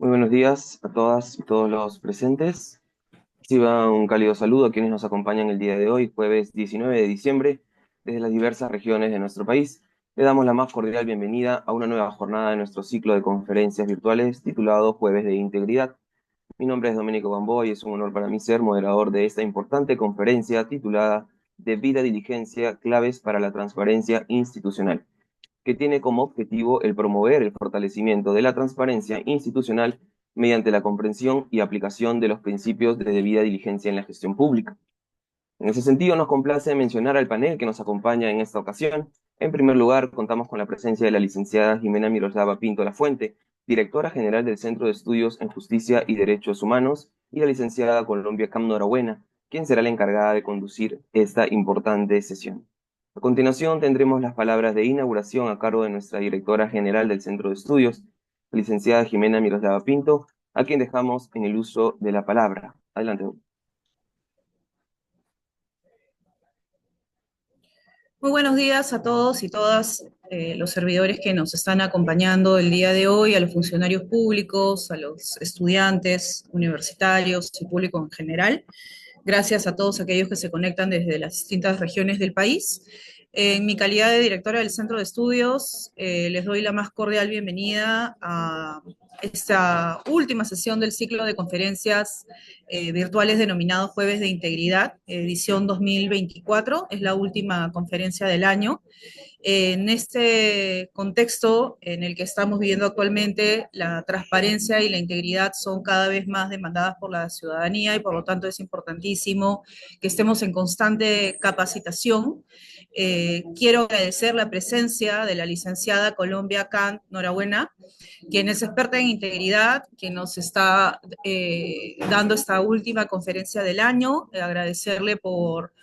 Muy buenos días a todas y todos los presentes. Reciba un cálido saludo a quienes nos acompañan el día de hoy, jueves 19 de diciembre, desde las diversas regiones de nuestro país. Le damos la más cordial bienvenida a una nueva jornada de nuestro ciclo de conferencias virtuales titulado Jueves de Integridad. Mi nombre es Domenico Gamboa y es un honor para mí ser moderador de esta importante conferencia titulada Debida diligencia, claves para la transparencia institucional, que tiene como objetivo el promover el fortalecimiento de la transparencia institucional mediante la comprensión y aplicación de los principios de debida diligencia en la gestión pública. En ese sentido, nos complace mencionar al panel que nos acompaña en esta ocasión. En primer lugar, contamos con la presencia de la licenciada Jimena Miroslava Pinto Lafuente, directora general del Centro de Estudios en Justicia y Derechos Humanos, y la licenciada Colombia Cam Norabuena, quien será la encargada de conducir esta importante sesión. A continuación, tendremos las palabras de inauguración a cargo de nuestra directora general del Centro de Estudios, la licenciada Jimena Miroslava Pinto, a quien dejamos en el uso de la palabra. Adelante. Muy buenos días a todos y todas los servidores que nos están acompañando el día de hoy, a los funcionarios públicos, a los estudiantes universitarios y público en general. Gracias a todos aquellos que se conectan desde las distintas regiones del país. En mi calidad de directora del Centro de Estudios, les doy la más cordial bienvenida a esta última sesión del ciclo de conferencias virtuales denominado Jueves de Integridad, edición 2024. Es la última conferencia del año. En este contexto en el que estamos viviendo actualmente, la transparencia y la integridad son cada vez más demandadas por la ciudadanía y por lo tanto es importantísimo que estemos en constante capacitación. Quiero agradecer la presencia de la licenciada Colombia Cam Norabuena, quien es experta en integridad, quien nos está dando esta última conferencia del año. Agradecerle por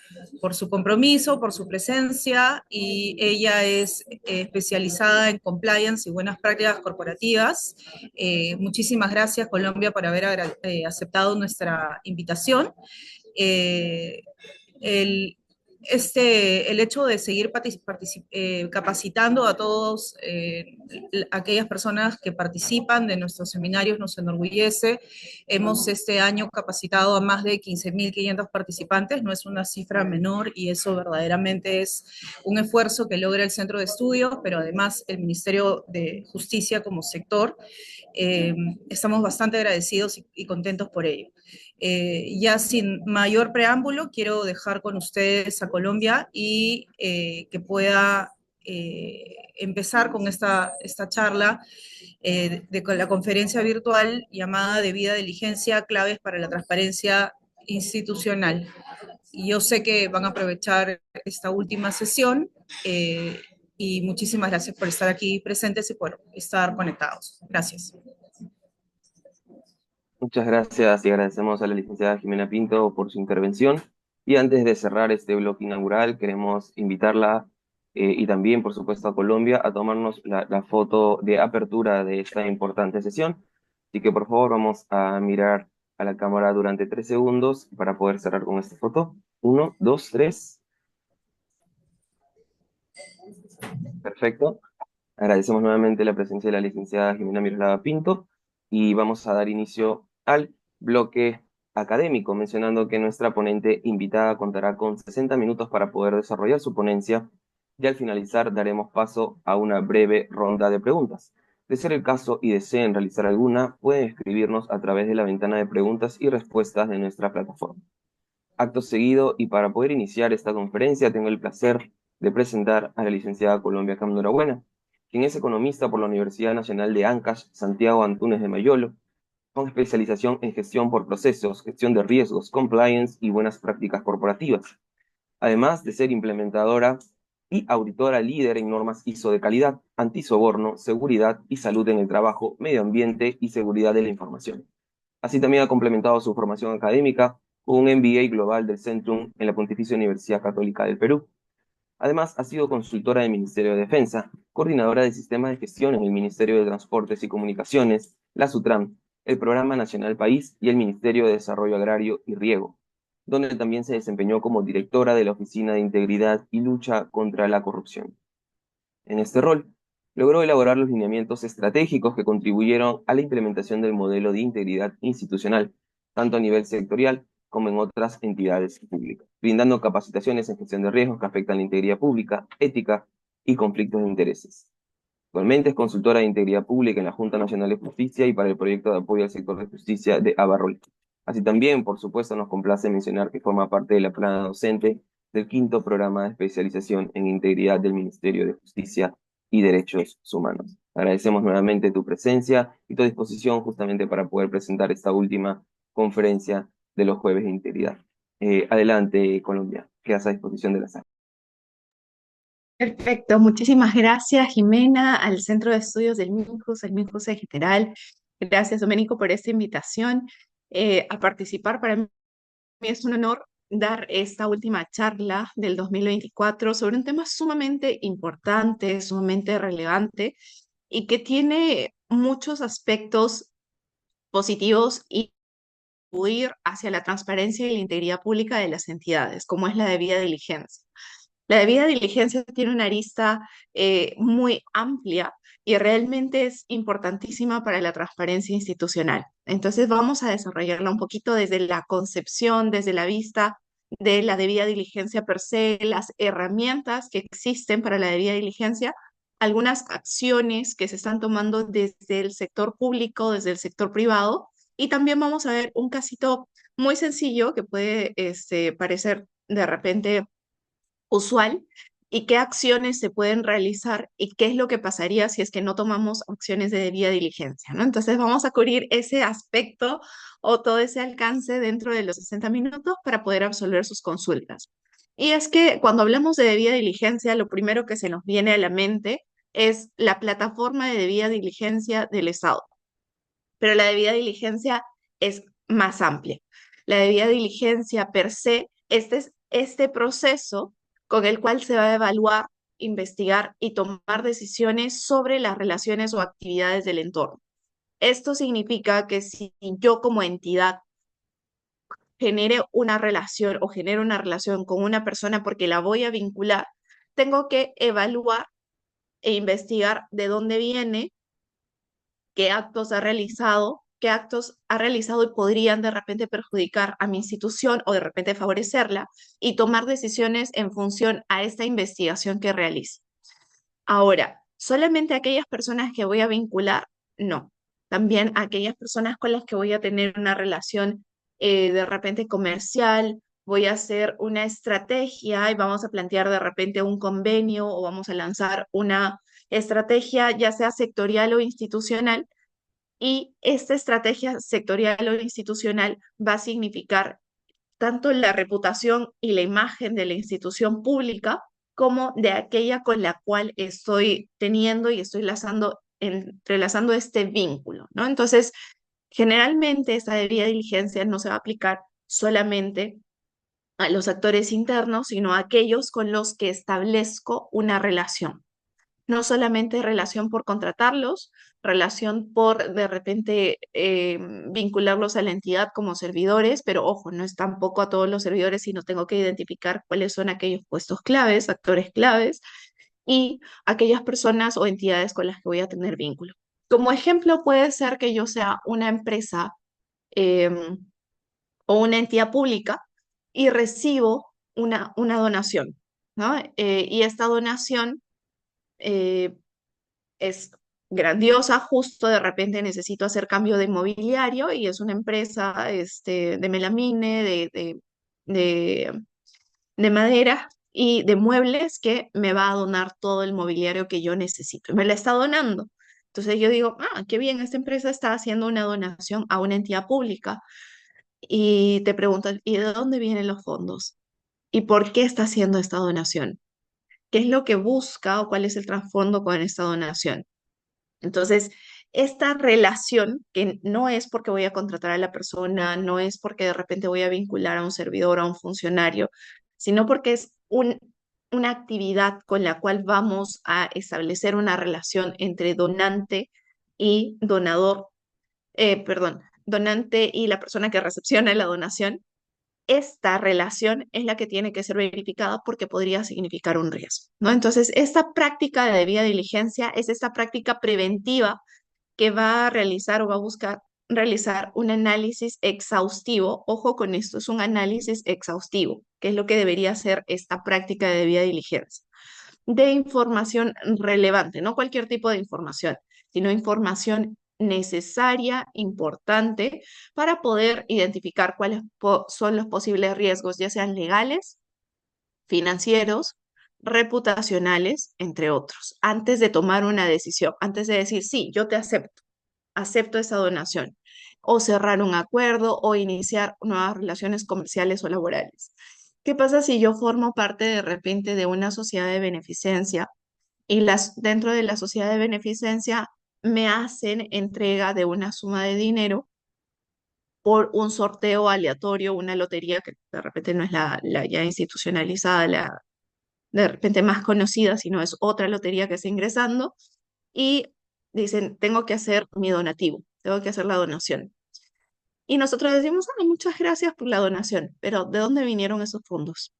su compromiso, por su presencia, y ella es especializada en compliance y buenas prácticas corporativas. Muchísimas gracias, Colombia, por haber aceptado nuestra invitación. Eh, el, el hecho de seguir capacitando a todos aquellas personas que participan de nuestros seminarios nos enorgullece. Hemos este año capacitado a más de 15.500 participantes, no es una cifra menor y eso verdaderamente es un esfuerzo que logra el Centro de Estudios, pero además el Ministerio de Justicia como sector. Estamos bastante agradecidos y contentos por ello. Ya sin mayor preámbulo, quiero dejar con ustedes a Colombia y que pueda empezar con esta charla con la conferencia virtual llamada Debida diligencia, claves para la transparencia institucional. Y yo sé que van a aprovechar esta última sesión y muchísimas gracias por estar aquí presentes y por estar conectados. Gracias. Muchas gracias y agradecemos a la licenciada Jimena Pinto por su intervención. Y antes de cerrar este bloque inaugural, queremos invitarla y también, por supuesto, a Colombia a tomarnos la foto de apertura de esta importante sesión. Así que, por favor, vamos a mirar a la cámara durante 3 segundos para poder cerrar con esta foto. Uno, dos, tres. Perfecto. Agradecemos nuevamente la presencia de la licenciada Jimena Miroslava Pinto y vamos a dar inicio al bloque académico, mencionando que nuestra ponente invitada contará con 60 minutos para poder desarrollar su ponencia y al finalizar daremos paso a una breve ronda de preguntas. De ser el caso y deseen realizar alguna, pueden escribirnos a través de la ventana de preguntas y respuestas de nuestra plataforma. Acto seguido, y para poder iniciar esta conferencia, tengo el placer de presentar a la licenciada Colombia Cam Norabuena, quien es economista por la Universidad Nacional de Ancash, Santiago Antúnez de Mayolo, con especialización en gestión por procesos, gestión de riesgos, compliance y buenas prácticas corporativas, además de ser implementadora y auditora líder en normas ISO de calidad, antisoborno, seguridad y salud en el trabajo, medio ambiente y seguridad de la información. Así también ha complementado su formación académica con un MBA global del Centrum en la Pontificia Universidad Católica del Perú. Además, ha sido consultora del Ministerio de Defensa, coordinadora de sistemas de gestión en el Ministerio de Transportes y Comunicaciones, la SUTRAM, el Programa Nacional País y el Ministerio de Desarrollo Agrario y Riego, donde también se desempeñó como directora de la Oficina de Integridad y Lucha contra la Corrupción. En este rol, logró elaborar los lineamientos estratégicos que contribuyeron a la implementación del modelo de integridad institucional, tanto a nivel sectorial como en otras entidades públicas, brindando capacitaciones en gestión de riesgos que afectan la integridad pública, ética y conflictos de intereses. Actualmente es consultora de integridad pública en la Junta Nacional de Justicia y para el proyecto de apoyo al sector de justicia de Abarrol. Así también, por supuesto, nos complace mencionar que forma parte de la plana docente del quinto programa de especialización en integridad del Ministerio de Justicia y Derechos Humanos. Agradecemos nuevamente tu presencia y tu disposición justamente para poder presentar esta última conferencia de los jueves de integridad. Adelante, Colombia, quedas a disposición de la sala. Perfecto, muchísimas gracias Jimena, al Centro de Estudios del MINJUS, al MINJUS en general. Gracias Domenico por esta invitación a participar. Para mí es un honor dar esta última charla del 2024 sobre un tema sumamente importante, sumamente relevante y que tiene muchos aspectos positivos y contribuir hacia la transparencia y la integridad pública de las entidades, como es la debida diligencia. La debida diligencia tiene una arista muy amplia y realmente es importantísima para la transparencia institucional. Entonces vamos a desarrollarla un poquito desde la concepción, desde la vista de la debida diligencia per se, las herramientas que existen para la debida diligencia, algunas acciones que se están tomando desde el sector público, desde el sector privado, y también vamos a ver un casito muy sencillo que puede parecer de repente usual y qué acciones se pueden realizar y qué es lo que pasaría si es que no tomamos acciones de debida diligencia, ¿no? Entonces vamos a cubrir ese aspecto o todo ese alcance dentro de los 60 minutos para poder absolver sus consultas. Y es que cuando hablamos de debida diligencia, lo primero que se nos viene a la mente es la plataforma de debida diligencia del Estado, pero la debida diligencia es más amplia. La debida diligencia per se, este es este proceso con el cual se va a evaluar, investigar y tomar decisiones sobre las relaciones o actividades del entorno. Esto significa que si yo como entidad genere una relación o genero una relación con una persona porque la voy a vincular, tengo que evaluar e investigar de dónde viene, qué actos ha realizado y podrían de repente perjudicar a mi institución o de repente favorecerla y tomar decisiones en función a esta investigación que realice. Ahora, solamente aquellas personas que voy a vincular, no. También aquellas personas con las que voy a tener una relación de repente comercial, voy a hacer una estrategia y vamos a plantear de repente un convenio o vamos a lanzar una estrategia, ya sea sectorial o institucional, y esta estrategia sectorial o institucional va a significar tanto la reputación y la imagen de la institución pública como de aquella con la cual estoy teniendo y estoy entrelazando este vínculo, ¿no? Entonces, generalmente esta debida diligencia no se va a aplicar solamente a los actores internos, sino a aquellos con los que establezco una relación, no solamente relación por contratarlos, relación por de repente vincularlos a la entidad como servidores, pero ojo, no es tampoco a todos los servidores, sino tengo que identificar cuáles son aquellos puestos claves, actores claves y aquellas personas o entidades con las que voy a tener vínculo. Como ejemplo, puede ser que yo sea una empresa o una entidad pública y recibo una donación, ¿no? Y esta donación eh, es grandiosa, justo de repente necesito hacer cambio de mobiliario y es una empresa de melamine, de, de madera y de muebles que me va a donar todo el mobiliario que yo necesito y me la está donando. Entonces yo digo, ah, qué bien, esta empresa está haciendo una donación a una entidad pública y te preguntan, ¿y de dónde vienen los fondos? ¿Y por qué está haciendo esta donación? ¿Qué es lo que busca o cuál es el trasfondo con esta donación? Entonces, esta relación, que no es porque voy a contratar a la persona, no es porque de repente voy a vincular a un servidor, a un funcionario, sino porque es una actividad con la cual vamos a establecer una relación entre donante y donador, perdón, donante y la persona que recepciona la donación. esta relación es la que tiene que ser verificada porque podría significar un riesgo, ¿no? Entonces, esta práctica de debida diligencia es esta práctica preventiva que va a realizar o va a buscar realizar un análisis exhaustivo. Ojo con esto, es un análisis exhaustivo, que es lo que debería ser esta práctica de debida diligencia, de información relevante, no cualquier tipo de información, sino información necesaria, importante, para poder identificar cuáles son los posibles riesgos, ya sean legales, financieros, reputacionales, entre otros, antes de tomar una decisión, antes de decir, sí, yo te acepto, acepto esa donación, o cerrar un acuerdo o iniciar nuevas relaciones comerciales o laborales. ¿Qué pasa si yo formo parte de repente de una sociedad de beneficencia y dentro de la sociedad de beneficencia me hacen entrega de una suma de dinero por un sorteo aleatorio, una lotería que de repente no es la ya institucionalizada, la de repente más conocida, sino es otra lotería que está ingresando, y dicen, tengo que hacer mi donativo, tengo que hacer la donación. Y nosotros decimos, ah, muchas gracias por la donación, pero ¿de dónde vinieron esos fondos?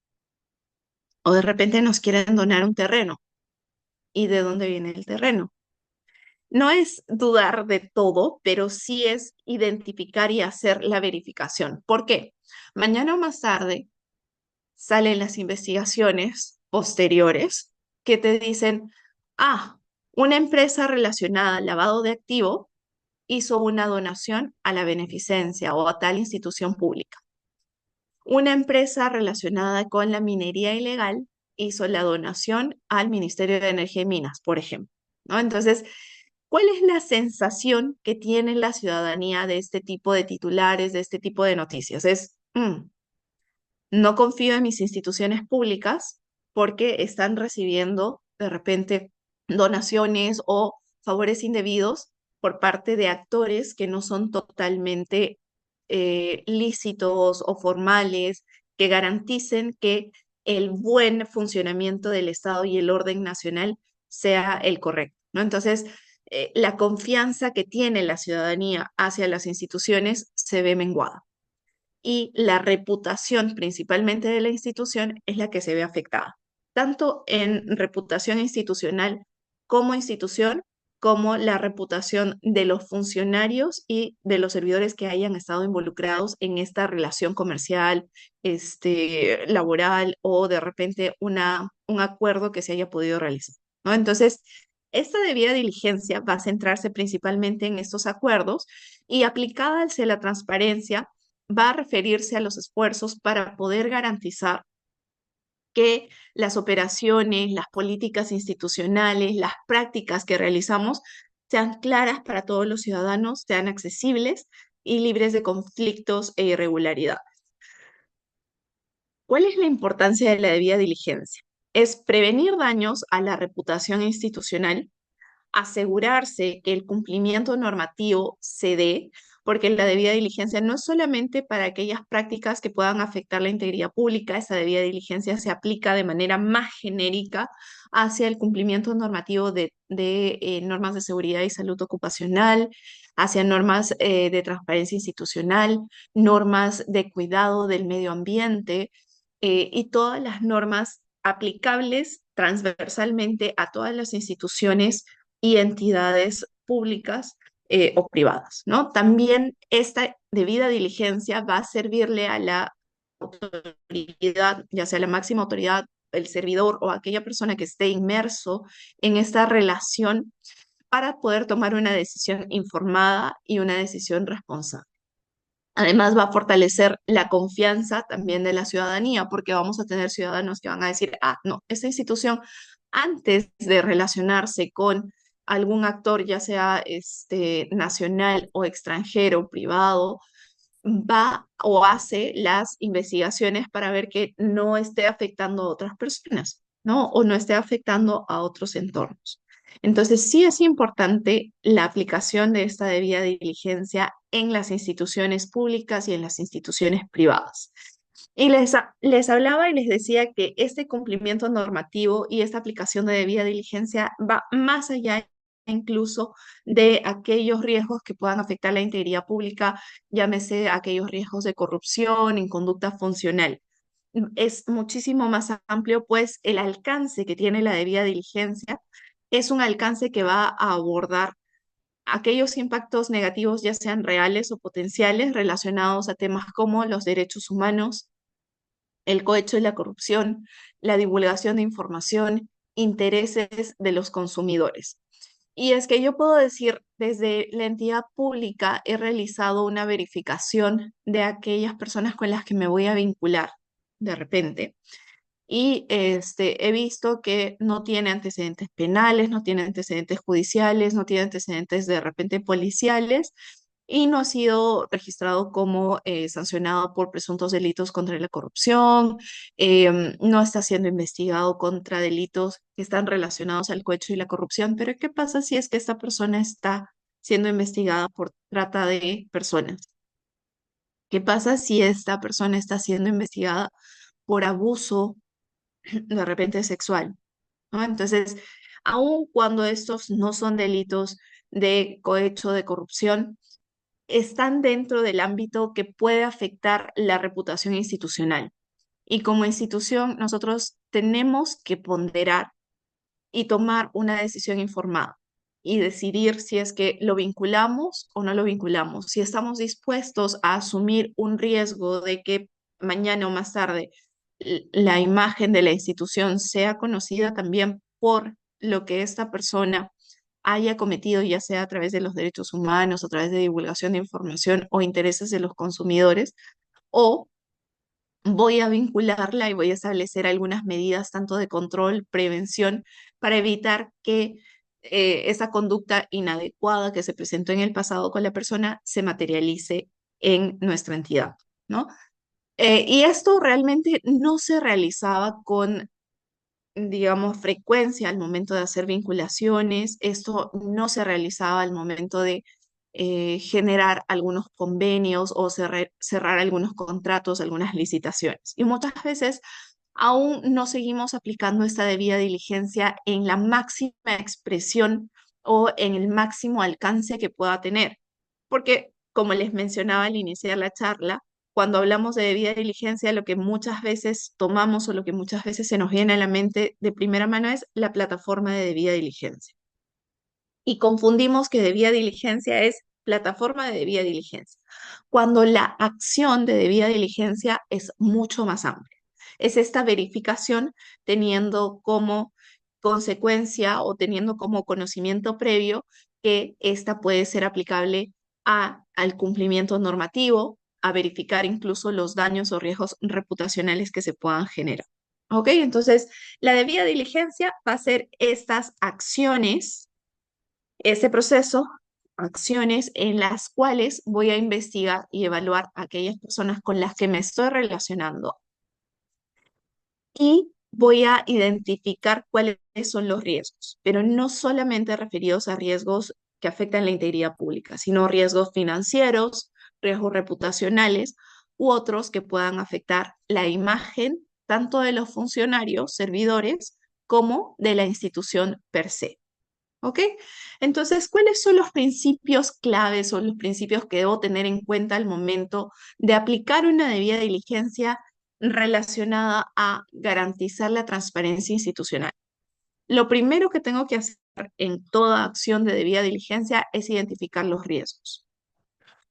O de repente nos quieren donar un terreno, ¿y de dónde viene el terreno? No es dudar de todo, pero sí es identificar y hacer la verificación. ¿Por qué? Mañana o más tarde salen las investigaciones posteriores que te dicen, ah, una empresa relacionada al lavado de activo hizo una donación a la beneficencia o a tal institución pública. Una empresa relacionada con la minería ilegal hizo la donación al Ministerio de Energía y Minas, por ejemplo, ¿no? Entonces, ¿cuál es la sensación que tiene la ciudadanía de este tipo de titulares, de este tipo de noticias? Es, no confío en mis instituciones públicas porque están recibiendo de repente donaciones o favores indebidos por parte de actores que no son totalmente lícitos o formales, que garanticen que el buen funcionamiento del Estado y el orden nacional sea el correcto, ¿no? Entonces, la confianza que tiene la ciudadanía hacia las instituciones se ve menguada y la reputación principalmente de la institución es la que se ve afectada, tanto en reputación institucional como institución, como la reputación de los funcionarios y de los servidores que hayan estado involucrados en esta relación comercial, laboral o de repente un acuerdo que se haya podido realizar, ¿no? Entonces, esta debida diligencia va a centrarse principalmente en estos acuerdos y aplicada hacia la transparencia va a referirse a los esfuerzos para poder garantizar que las operaciones, las políticas institucionales, las prácticas que realizamos sean claras para todos los ciudadanos, sean accesibles y libres de conflictos e irregularidad. ¿Cuál es la importancia de la debida diligencia? Es prevenir daños a la reputación institucional, asegurarse que el cumplimiento normativo se dé, porque la debida diligencia no es solamente para aquellas prácticas que puedan afectar la integridad pública, esa debida diligencia se aplica de manera más genérica hacia el cumplimiento normativo de normas de seguridad y salud ocupacional, hacia normas de transparencia institucional, normas de cuidado del medio ambiente y todas las normas aplicables transversalmente a todas las instituciones y entidades públicas o privadas, ¿no? También esta debida diligencia va a servirle a la autoridad, ya sea la máxima autoridad, el servidor o aquella persona que esté inmerso en esta relación para poder tomar una decisión informada y una decisión responsable. Además, va a fortalecer la confianza también de la ciudadanía, porque vamos a tener ciudadanos que van a decir, ah, no, esta institución, antes de relacionarse con algún actor, ya sea nacional o extranjero, privado, va o hace las investigaciones para ver que no esté afectando a otras personas, ¿no? O no esté afectando a otros entornos. Entonces, sí es importante la aplicación de esta debida diligencia en las instituciones públicas y en las instituciones privadas. Y les hablaba y les decía que este cumplimiento normativo y esta aplicación de debida diligencia va más allá incluso de aquellos riesgos que puedan afectar la integridad pública, llámese aquellos riesgos de corrupción, inconducta funcional. Es muchísimo más amplio, pues el alcance que tiene la debida diligencia es un alcance que va a abordar aquellos impactos negativos, ya sean reales o potenciales, relacionados a temas como los derechos humanos, el cohecho y la corrupción, la divulgación de información, intereses de los consumidores. Y es que yo puedo decir, desde la entidad pública he realizado una verificación de aquellas personas con las que me voy a vincular de repente. Y he visto que no tiene antecedentes penales, no tiene antecedentes judiciales, no tiene antecedentes de repente policiales y no ha sido registrado como sancionado por presuntos delitos contra la corrupción, no está siendo investigado contra delitos que están relacionados al cohecho y la corrupción. Pero ¿qué pasa si es que esta persona está siendo investigada por trata de personas? ¿Qué pasa si esta persona está siendo investigada por abuso de repente sexual? ¿No? Entonces, aun cuando estos no son delitos de cohecho, de corrupción, están dentro del ámbito que puede afectar la reputación institucional. Y como institución, nosotros tenemos que ponderar y tomar una decisión informada y decidir si es que lo vinculamos o no lo vinculamos, si estamos dispuestos a asumir un riesgo de que mañana o más tarde la imagen de la institución sea conocida también por lo que esta persona haya cometido, ya sea a través de los derechos humanos, a través de divulgación de información o intereses de los consumidores, o voy a vincularla y voy a establecer algunas medidas tanto de control, prevención, para evitar que esa conducta inadecuada que se presentó en el pasado con la persona se materialice en nuestra entidad, ¿no? Y esto realmente no se realizaba con, digamos, frecuencia al momento de hacer vinculaciones. Esto no se realizaba al momento de generar algunos convenios o cerrar algunos contratos, algunas licitaciones. Y muchas veces aún no seguimos aplicando esta debida diligencia en la máxima expresión o en el máximo alcance que pueda tener. Porque, como les mencionaba al iniciar la charla, cuando hablamos de debida diligencia, lo que muchas veces tomamos o lo que muchas veces se nos viene a la mente de primera mano es la plataforma de debida diligencia. Y confundimos que debida diligencia es plataforma de debida diligencia, cuando la acción de debida diligencia es mucho más amplia. Es esta verificación teniendo como consecuencia o teniendo como conocimiento previo que esta puede ser aplicable al cumplimiento normativo, a verificar incluso los daños o riesgos reputacionales que se puedan generar. ¿Ok? Entonces, la debida diligencia va a ser estas acciones, este proceso, acciones en las cuales voy a investigar y evaluar a aquellas personas con las que me estoy relacionando y voy a identificar cuáles son los riesgos, pero no solamente referidos a riesgos que afectan la integridad pública, sino riesgos financieros, riesgos reputacionales u otros que puedan afectar la imagen tanto de los funcionarios, servidores, como de la institución per se. ¿Ok? Entonces, ¿cuáles son los principios claves o los principios que debo tener en cuenta al momento de aplicar una debida diligencia relacionada a garantizar la transparencia institucional? Lo primero que tengo que hacer en toda acción de debida diligencia es identificar los riesgos.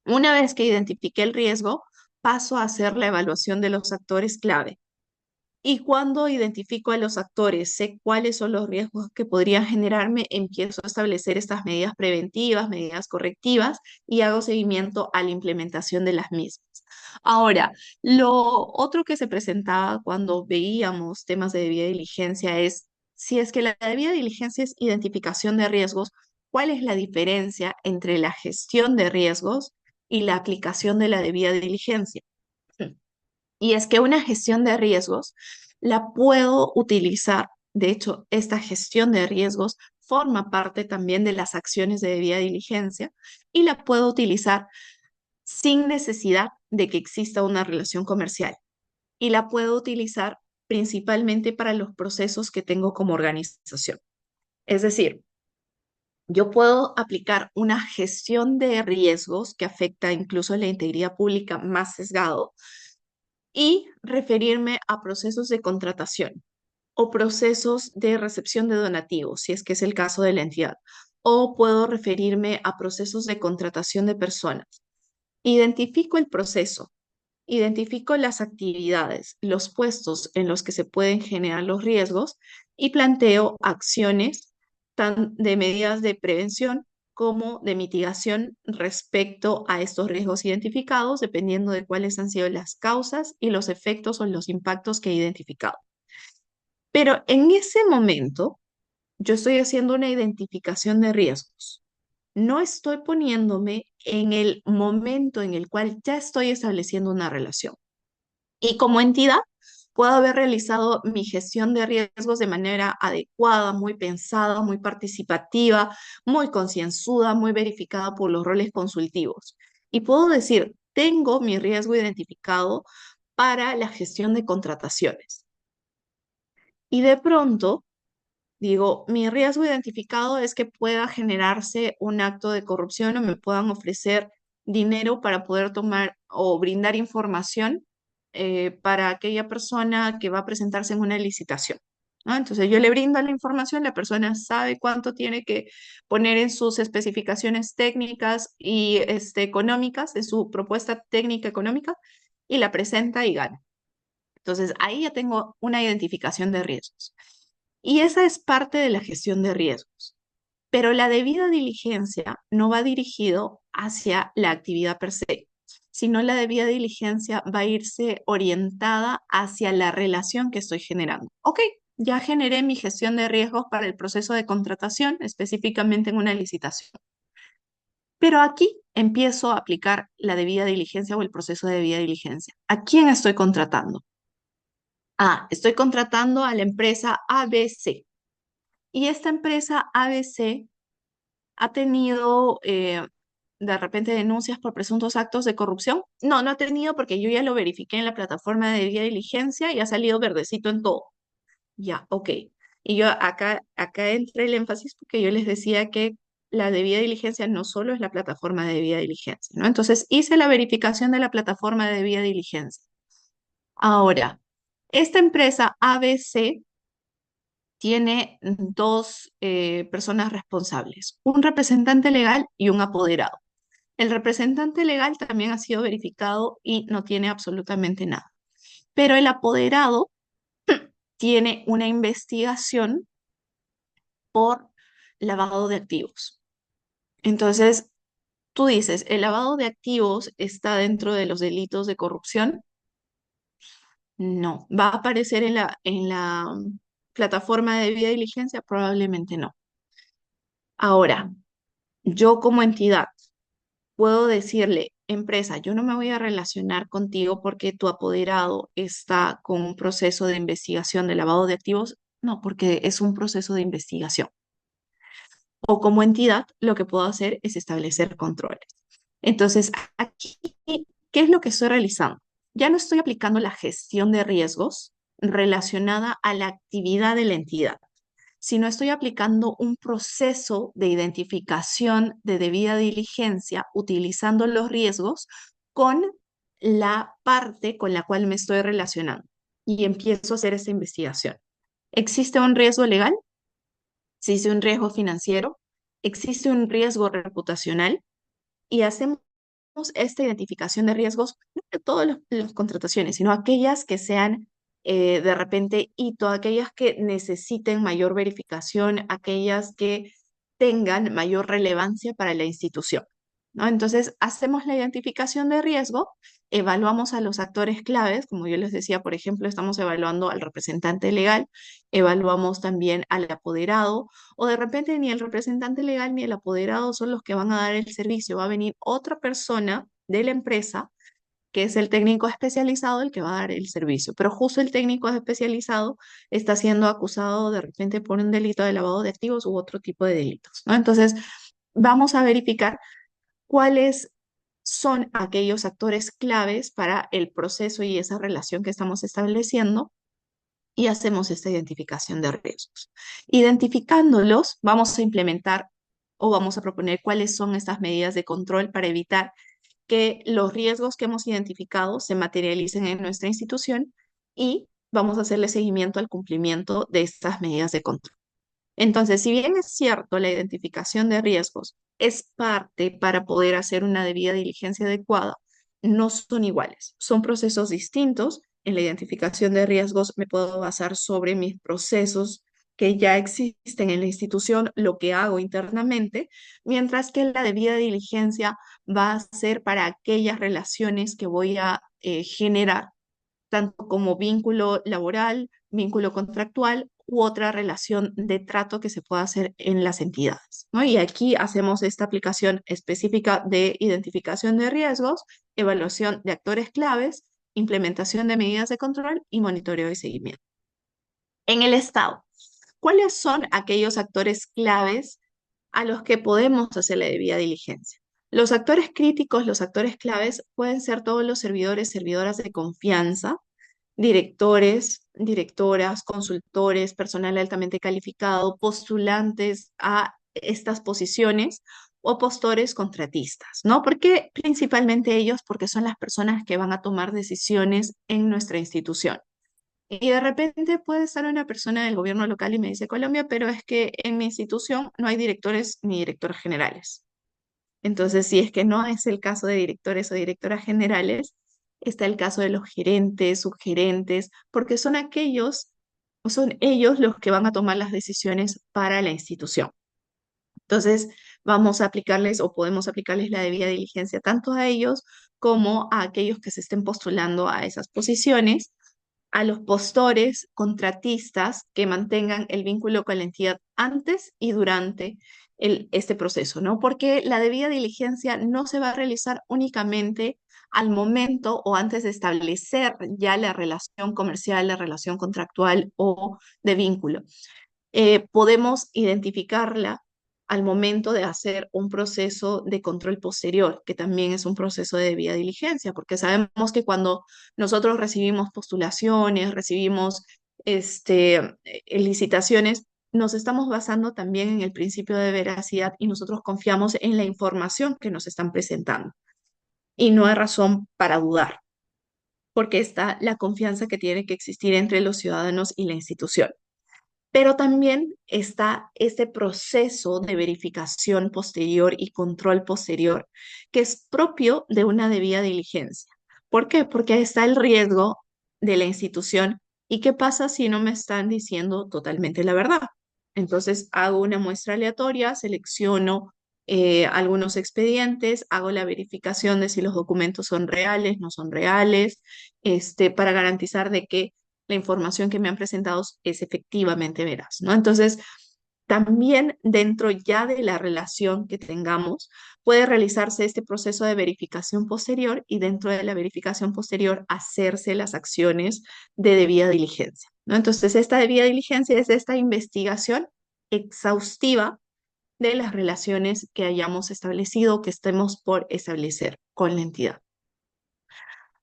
Una vez que identifique el riesgo, paso a hacer la evaluación de los actores clave. Y cuando identifico a los actores, sé cuáles son los riesgos que podrían generarme, empiezo a establecer estas medidas preventivas, medidas correctivas y hago seguimiento a la implementación de las mismas. Ahora, lo otro que se presentaba cuando veíamos temas de debida diligencia es, si es que la debida diligencia es identificación de riesgos, ¿cuál es la diferencia entre la gestión de riesgos y la aplicación de la debida diligencia? Y es que una gestión de riesgos la puedo utilizar. De hecho, esta gestión de riesgos forma parte también de las acciones de debida diligencia y la puedo utilizar sin necesidad de que exista una relación comercial. Y la puedo utilizar principalmente para los procesos que tengo como organización. Es decir, Yo puedo aplicar una gestión de riesgos que afecta incluso la integridad pública más sesgado y referirme a procesos de contratación o procesos de recepción de donativos, si es que es el caso de la entidad. O puedo referirme a procesos de contratación de personas. Identifico el proceso, identifico las actividades, los puestos en los que se pueden generar los riesgos y planteo acciones de medidas de prevención como de mitigación respecto a estos riesgos identificados, dependiendo de cuáles han sido las causas y los efectos o los impactos que he identificado. Pero en ese momento, yo estoy haciendo una identificación de riesgos. No estoy poniéndome en el momento en el cual ya estoy estableciendo una relación. Y como entidad, puedo haber realizado mi gestión de riesgos de manera adecuada, muy pensada, muy participativa, muy concienzuda, muy verificada por los roles consultivos. Y puedo decir, tengo mi riesgo identificado para la gestión de contrataciones. Y de pronto, digo, mi riesgo identificado es que pueda generarse un acto de corrupción o me puedan ofrecer dinero para poder tomar o brindar información para aquella persona que va a presentarse en una licitación, ¿no? Entonces yo le brindo la información, la persona sabe cuánto tiene que poner en sus especificaciones técnicas y económicas, en su propuesta técnica económica, y la presenta y gana. Entonces ahí ya tengo una identificación de riesgos. Y esa es parte de la gestión de riesgos. Pero la debida diligencia no va dirigido hacia la actividad per se, sino la debida diligencia va a irse orientada hacia la relación que estoy generando. Ok, ya generé mi gestión de riesgos para el proceso de contratación, específicamente en una licitación. Pero aquí empiezo a aplicar la debida diligencia o el proceso de debida diligencia. ¿A quién estoy contratando? Estoy contratando a la empresa ABC. Y esta empresa ABC ha tenido de repente denuncias por presuntos actos de corrupción. No, no ha tenido porque yo ya lo verifiqué en la plataforma de debida diligencia y ha salido verdecito en todo. Ya, ok. Y yo acá entré el énfasis porque yo les decía que la debida diligencia no solo es la plataforma de debida diligencia, ¿no? Entonces hice la verificación de la plataforma de debida diligencia. Ahora, esta empresa ABC tiene dos personas responsables, un representante legal y un apoderado. El representante legal también ha sido verificado y no tiene absolutamente nada, pero el apoderado tiene una investigación por lavado de activos. Entonces, tú dices, ¿el lavado de activos está dentro de los delitos de corrupción? No. ¿Va a aparecer en la plataforma de debida diligencia? Probablemente no. Ahora, yo como entidad puedo decirle, empresa, yo no me voy a relacionar contigo porque tu apoderado está con un proceso de investigación de lavado de activos. No, porque es un proceso de investigación. O como entidad, lo que puedo hacer es establecer controles. Entonces, aquí, ¿qué es lo que estoy realizando? Ya no estoy aplicando la gestión de riesgos relacionada a la actividad de la entidad, sino estoy aplicando un proceso de identificación de debida diligencia utilizando los riesgos con la parte con la cual me estoy relacionando y empiezo a hacer esta investigación. ¿Existe un riesgo legal? ¿Existe un riesgo financiero? ¿Existe un riesgo reputacional? Y hacemos esta identificación de riesgos, no de todas las contrataciones, sino aquellas que sean de repente hito, aquellas que necesiten mayor verificación, aquellas que tengan mayor relevancia para la institución, ¿no? Entonces, hacemos la identificación de riesgo, evaluamos a los actores claves, como yo les decía, por ejemplo, estamos evaluando al representante legal, evaluamos también al apoderado, o de repente ni el representante legal ni el apoderado son los que van a dar el servicio, va a venir otra persona de la empresa que es el técnico especializado el que va a dar el servicio. Pero justo el técnico especializado está siendo acusado de repente por un delito de lavado de activos u otro tipo de delitos, ¿no? Entonces, vamos a verificar cuáles son aquellos actores claves para el proceso y esa relación que estamos estableciendo y hacemos esta identificación de riesgos. Identificándolos, vamos a implementar o vamos a proponer cuáles son estas medidas de control para evitar que los riesgos que hemos identificado se materialicen en nuestra institución y vamos a hacerle seguimiento al cumplimiento de estas medidas de control. Entonces, si bien es cierto, la identificación de riesgos es parte para poder hacer una debida diligencia adecuada, no son iguales, son procesos distintos. En la identificación de riesgos me puedo basar sobre mis procesos que ya existen en la institución, lo que hago internamente, mientras que la debida diligencia va a ser para aquellas relaciones que voy a generar tanto como vínculo laboral, vínculo contractual u otra relación de trato que se pueda hacer en las entidades, ¿no? Y aquí hacemos esta aplicación específica de identificación de riesgos, evaluación de actores claves, implementación de medidas de control y monitoreo y seguimiento. En el Estado, ¿cuáles son aquellos actores claves a los que podemos hacer la debida diligencia? Los actores críticos, los actores claves pueden ser todos los servidores, servidoras de confianza, directores, directoras, consultores, personal altamente calificado, postulantes a estas posiciones o postores contratistas, ¿no? Porque principalmente ellos, porque son las personas que van a tomar decisiones en nuestra institución. Y de repente puede estar una persona del gobierno local y me dice, Colombia, pero es que en mi institución no hay directores ni directores generales. Entonces, si es que no es el caso de directores o directoras generales, está el caso de los gerentes, subgerentes, porque son ellos los que van a tomar las decisiones para la institución. Entonces, vamos a aplicarles o podemos aplicarles la debida diligencia tanto a ellos como a aquellos que se estén postulando a esas posiciones, a los postores, contratistas que mantengan el vínculo con la entidad antes y durante este proceso, ¿no? Porque la debida diligencia no se va a realizar únicamente al momento o antes de establecer ya la relación comercial, la relación contractual o de vínculo. Podemos identificarla al momento de hacer un proceso de control posterior, que también es un proceso de debida diligencia, porque sabemos que cuando nosotros recibimos postulaciones, recibimos licitaciones, nos estamos basando también en el principio de veracidad y nosotros confiamos en la información que nos están presentando. Y no hay razón para dudar, porque está la confianza que tiene que existir entre los ciudadanos y la institución. Pero también está este proceso de verificación posterior y control posterior que es propio de una debida diligencia. ¿Por qué? Porque ahí está el riesgo de la institución. ¿Y qué pasa si no me están diciendo totalmente la verdad? Entonces hago una muestra aleatoria, selecciono algunos expedientes, hago la verificación de si los documentos son reales, no son reales, para garantizar de que la información que me han presentado es efectivamente veraz, ¿no? Entonces, también dentro ya de la relación que tengamos, puede realizarse este proceso de verificación posterior y dentro de la verificación posterior hacerse las acciones de debida diligencia, ¿no? Entonces, esta debida diligencia es esta investigación exhaustiva de las relaciones que hayamos establecido, que estemos por establecer con la entidad.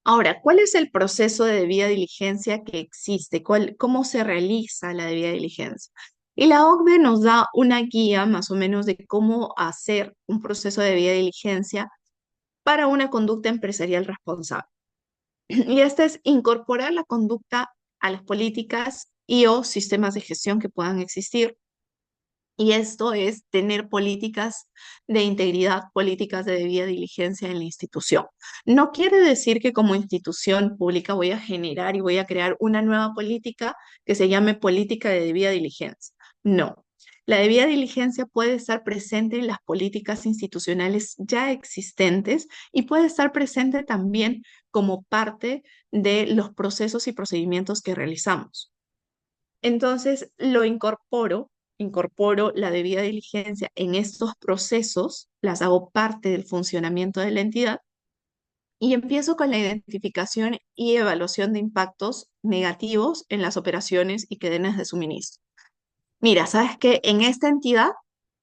Ahora, ¿cuál es el proceso de debida diligencia que existe? ¿Cómo se realiza la debida diligencia? Y la OCDE nos da una guía más o menos de cómo hacer un proceso de debida diligencia para una conducta empresarial responsable. Y esta es incorporar la conducta a las políticas y o sistemas de gestión que puedan existir. Y esto es tener políticas de integridad, políticas de debida diligencia en la institución. No quiere decir que como institución pública voy a generar y voy a crear una nueva política que se llame política de debida diligencia. No. La debida diligencia puede estar presente en las políticas institucionales ya existentes y puede estar presente también como parte de los procesos y procedimientos que realizamos. Entonces, incorporo la debida diligencia en estos procesos, las hago parte del funcionamiento de la entidad y empiezo con la identificación y evaluación de impactos negativos en las operaciones y cadenas de suministro. Mira, sabes que en esta entidad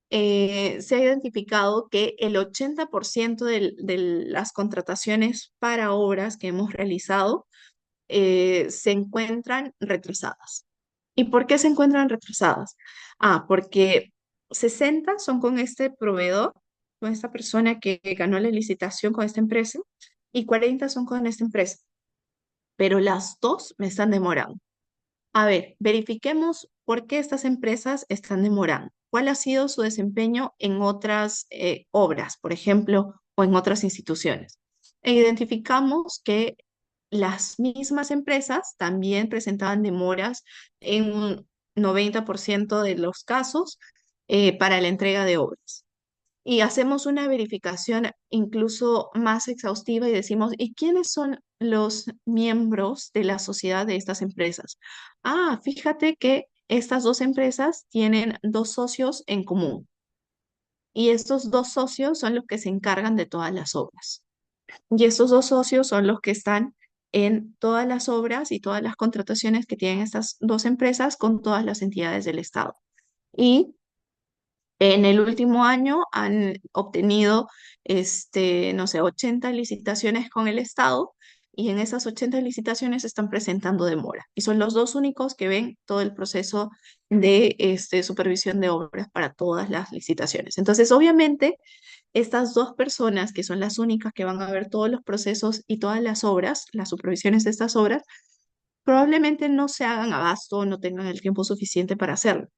se ha identificado que el 80% de las contrataciones para obras que hemos realizado se encuentran retrasadas. ¿Y por qué se encuentran retrasadas? Porque 60 son con este proveedor, con esta persona que ganó la licitación con esta empresa, y 40 son con esta empresa, pero las dos me están demorando. A ver, verifiquemos por qué estas empresas están demorando. ¿Cuál ha sido su desempeño en otras obras, por ejemplo, o en otras instituciones? E identificamos que las mismas empresas también presentaban demoras en un 90% de los casos para la entrega de obras. Y hacemos una verificación incluso más exhaustiva y decimos, ¿y quiénes son los miembros de la sociedad de estas empresas? Ah, fíjate que estas dos empresas tienen dos socios en común y estos dos socios son los que se encargan de todas las obras. Y estos dos socios son los que están en todas las obras y todas las contrataciones que tienen estas dos empresas con todas las entidades del Estado. Y en el último año han obtenido, no sé, 80 licitaciones con el Estado y en esas 80 licitaciones están presentando demora. Y son los dos únicos que ven todo el proceso de supervisión de obras para todas las licitaciones. Entonces, obviamente, estas dos personas, que son las únicas que van a ver todos los procesos y todas las obras, las supervisiones de estas obras, probablemente no se hagan abasto o no tengan el tiempo suficiente para hacerlo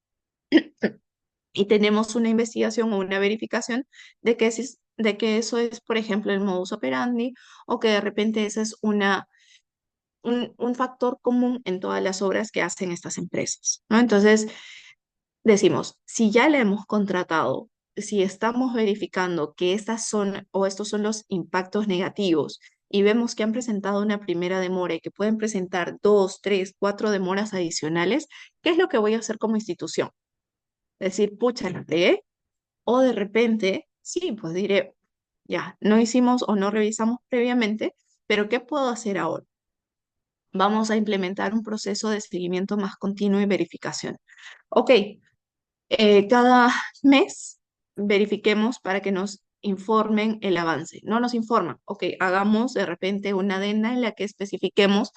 y tenemos una investigación o una verificación de que eso es, por ejemplo, el modus operandi o que de repente ese es un factor común en todas las obras que hacen estas empresas, ¿no? Entonces, decimos, si ya le hemos contratado, si estamos verificando que estas son o estos son los impactos negativos y vemos que han presentado una primera demora y que pueden presentar dos, tres, cuatro demoras adicionales, ¿qué es lo que voy a hacer como institución? Decir, pucha, la regué. O de repente, sí, pues diré, ya, no hicimos o no revisamos previamente, pero ¿qué puedo hacer ahora? Vamos a implementar un proceso de seguimiento más continuo y verificación. Ok, cada mes verifiquemos para que nos informen el avance. No nos informan, ok, hagamos de repente una adenda en la que especifiquemos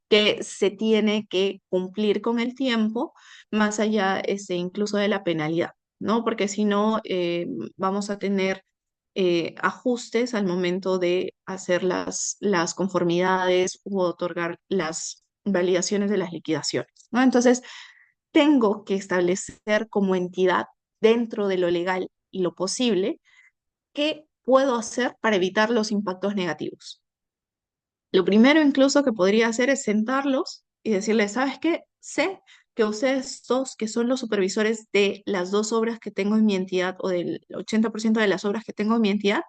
que se tiene que cumplir con el tiempo, más allá incluso de la penalidad, ¿no? Porque si no, vamos a tener ajustes al momento de hacer las conformidades u otorgar las validaciones de las liquidaciones, ¿no? Entonces, tengo que establecer como entidad dentro de lo legal y lo posible qué puedo hacer para evitar los impactos negativos. Lo primero incluso que podría hacer es sentarlos y decirles, ¿sabes qué? Sé que ustedes dos, que son los supervisores de las dos obras que tengo en mi entidad o del 80% de las obras que tengo en mi entidad,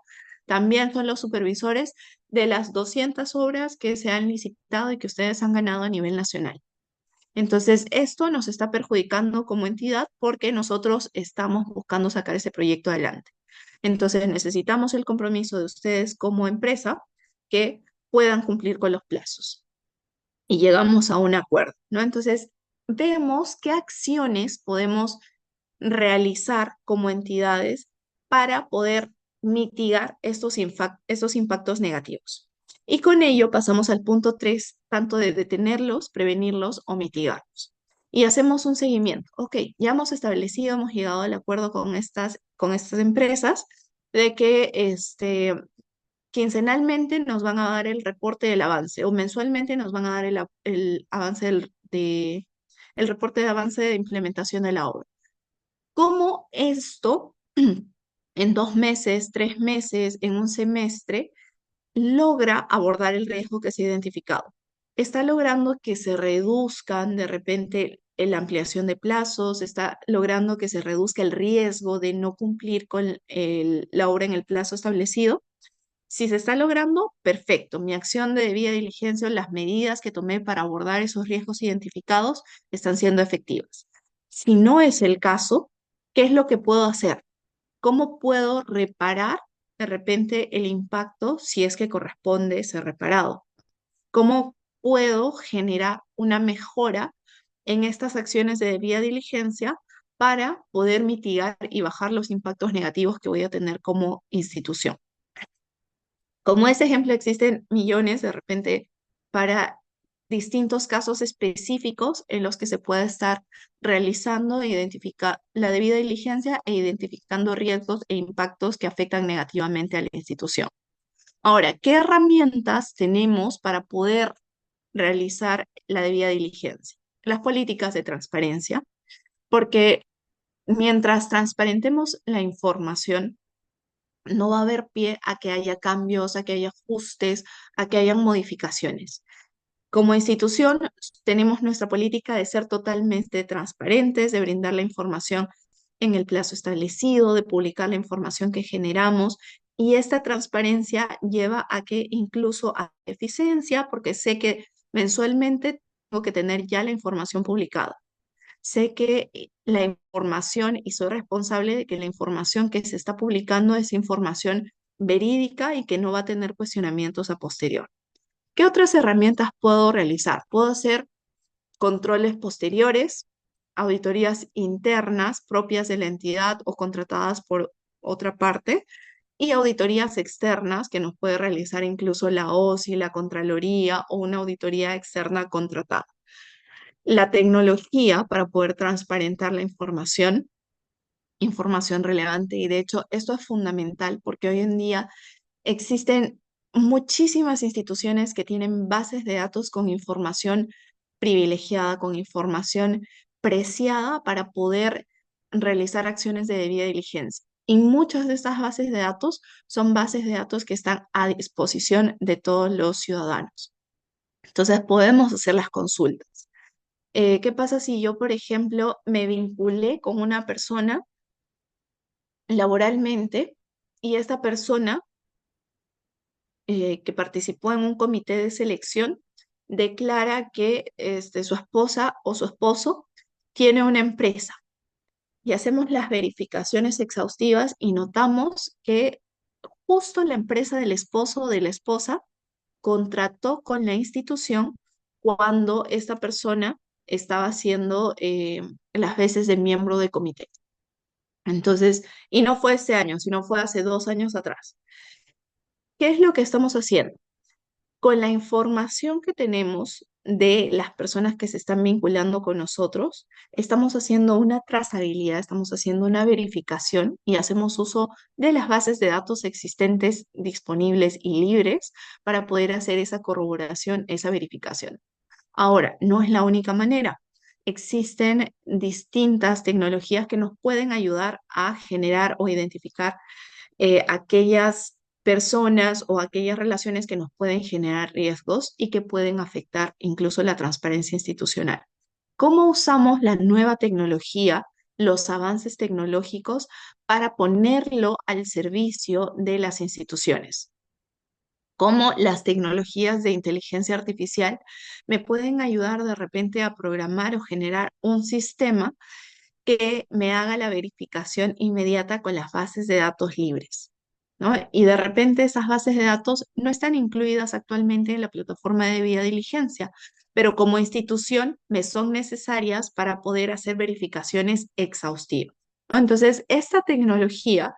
también son los supervisores de las 200 obras que se han licitado y que ustedes han ganado a nivel nacional. Entonces, esto nos está perjudicando como entidad porque nosotros estamos buscando sacar ese proyecto adelante. Entonces, necesitamos el compromiso de ustedes como empresa que puedan cumplir con los plazos y llegamos a un acuerdo, ¿no? Entonces, vemos qué acciones podemos realizar como entidades para poder mitigar estos impactos negativos. Y con ello pasamos al punto 3, tanto de detenerlos, prevenirlos o mitigarlos. Y hacemos un seguimiento. Ok, ya hemos establecido, hemos llegado al acuerdo con estas empresas de que quincenalmente nos van a dar el reporte del avance o mensualmente nos van a dar el avance el reporte de avance de implementación de la obra. ¿Cómo esto en 2 meses, 3 meses, en un semestre logra abordar el riesgo que se ha identificado? Está logrando que se reduzcan de repente la ampliación de plazos, está logrando que se reduzca el riesgo de no cumplir con la obra en el plazo establecido. Si se está logrando, perfecto. Mi acción de debida diligencia o las medidas que tomé para abordar esos riesgos identificados están siendo efectivas. Si no es el caso, ¿qué es lo que puedo hacer? ¿Cómo puedo reparar de repente el impacto si es que corresponde ser reparado? ¿Cómo puedo generar una mejora en estas acciones de debida diligencia para poder mitigar y bajar los impactos negativos que voy a tener como institución? Como ese ejemplo existen millones de repente para distintos casos específicos en los que se puede estar realizando la debida diligencia e identificando riesgos e impactos que afectan negativamente a la institución. Ahora, ¿qué herramientas tenemos para poder realizar la debida diligencia? Las políticas de transparencia, porque mientras transparentemos la información, no va a haber pie a que haya cambios, a que haya ajustes, a que haya modificaciones. Como institución, tenemos nuestra política de ser totalmente transparentes, de brindar la información en el plazo establecido, de publicar la información que generamos. Y esta transparencia lleva a que incluso a eficiencia, porque sé que mensualmente tengo que tener ya la información publicada. Sé que la información, y soy responsable de que la información que se está publicando es información verídica y que no va a tener cuestionamientos a posterior. ¿Qué otras herramientas puedo realizar? Puedo hacer controles posteriores, auditorías internas propias de la entidad o contratadas por otra parte, y auditorías externas que nos puede realizar incluso la OSI, la Contraloría o una auditoría externa contratada. La tecnología para poder transparentar la información relevante, y de hecho esto es fundamental porque hoy en día existen muchísimas instituciones que tienen bases de datos con información privilegiada, con información preciada para poder realizar acciones de debida diligencia. Y muchas de estas bases de datos son bases de datos que están a disposición de todos los ciudadanos. Entonces podemos hacer las consultas. ¿Qué pasa si yo, por ejemplo, me vinculé con una persona laboralmente y esta persona que participó en un comité de selección declara que su esposa o su esposo tiene una empresa y hacemos las verificaciones exhaustivas y notamos que justo la empresa del esposo o de la esposa contrató con la institución cuando esta persona estaba haciendo las veces de miembro de comité? Entonces, y no fue este año, sino fue hace 2 años atrás. ¿Qué es lo que estamos haciendo? Con la información que tenemos de las personas que se están vinculando con nosotros, estamos haciendo una trazabilidad, estamos haciendo una verificación y hacemos uso de las bases de datos existentes, disponibles y libres para poder hacer esa corroboración, esa verificación. Ahora, no es la única manera. Existen distintas tecnologías que nos pueden ayudar a generar o identificar aquellas personas o aquellas relaciones que nos pueden generar riesgos y que pueden afectar incluso la transparencia institucional. ¿Cómo usamos la nueva tecnología, los avances tecnológicos para ponerlo al servicio de las instituciones? ¿Cómo las tecnologías de inteligencia artificial me pueden ayudar de repente a programar o generar un sistema que me haga la verificación inmediata con las bases de datos libres, ¿no? Y de repente esas bases de datos no están incluidas actualmente en la plataforma de debida diligencia, pero como institución me son necesarias para poder hacer verificaciones exhaustivas, ¿no? Entonces, esta tecnología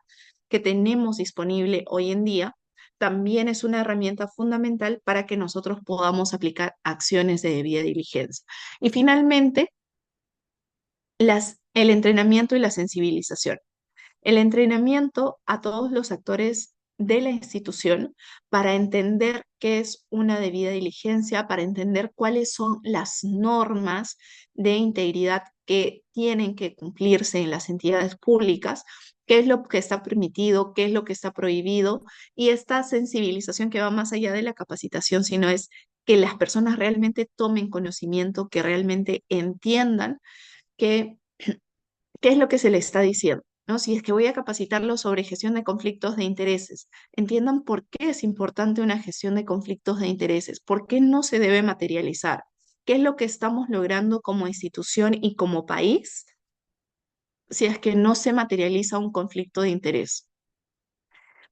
que tenemos disponible hoy en día también es una herramienta fundamental para que nosotros podamos aplicar acciones de debida diligencia. Y finalmente, el entrenamiento y la sensibilización. El entrenamiento a todos los actores de la institución para entender qué es una debida diligencia, para entender cuáles son las normas de integridad que tienen que cumplirse en las entidades públicas, qué es lo que está permitido, qué es lo que está prohibido, y esta sensibilización que va más allá de la capacitación, sino es que las personas realmente tomen conocimiento, que realmente entiendan que qué es lo que se le está diciendo, ¿no? Si es que voy a capacitarlos sobre gestión de conflictos de intereses, entiendan por qué es importante una gestión de conflictos de intereses, por qué no se debe materializar, qué es lo que estamos logrando como institución y como país si es que no se materializa un conflicto de interés.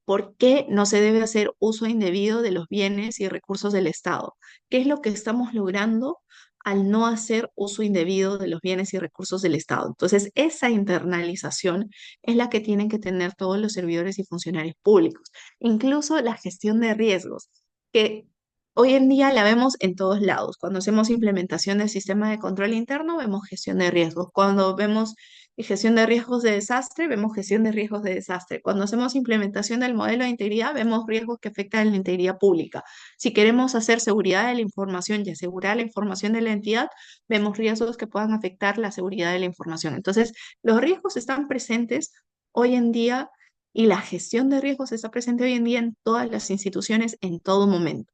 ¿Por qué no se debe hacer uso indebido de los bienes y recursos del Estado? ¿Qué es lo que estamos logrando al no hacer uso indebido de los bienes y recursos del Estado? Entonces, esa internalización es la que tienen que tener todos los servidores y funcionarios públicos, incluso la gestión de riesgos, que Hoy en día la vemos en todos lados. Cuando hacemos implementación del sistema de control interno, vemos gestión de riesgos. Cuando vemos gestión de riesgos de desastre, vemos gestión de riesgos de desastre. Cuando hacemos implementación del modelo de integridad, vemos riesgos que afectan la integridad pública. Si queremos hacer seguridad de la información y asegurar la información de la entidad, vemos riesgos que puedan afectar la seguridad de la información. Entonces, los riesgos están presentes hoy en día y la gestión de riesgos está presente hoy en día en todas las instituciones en todo momento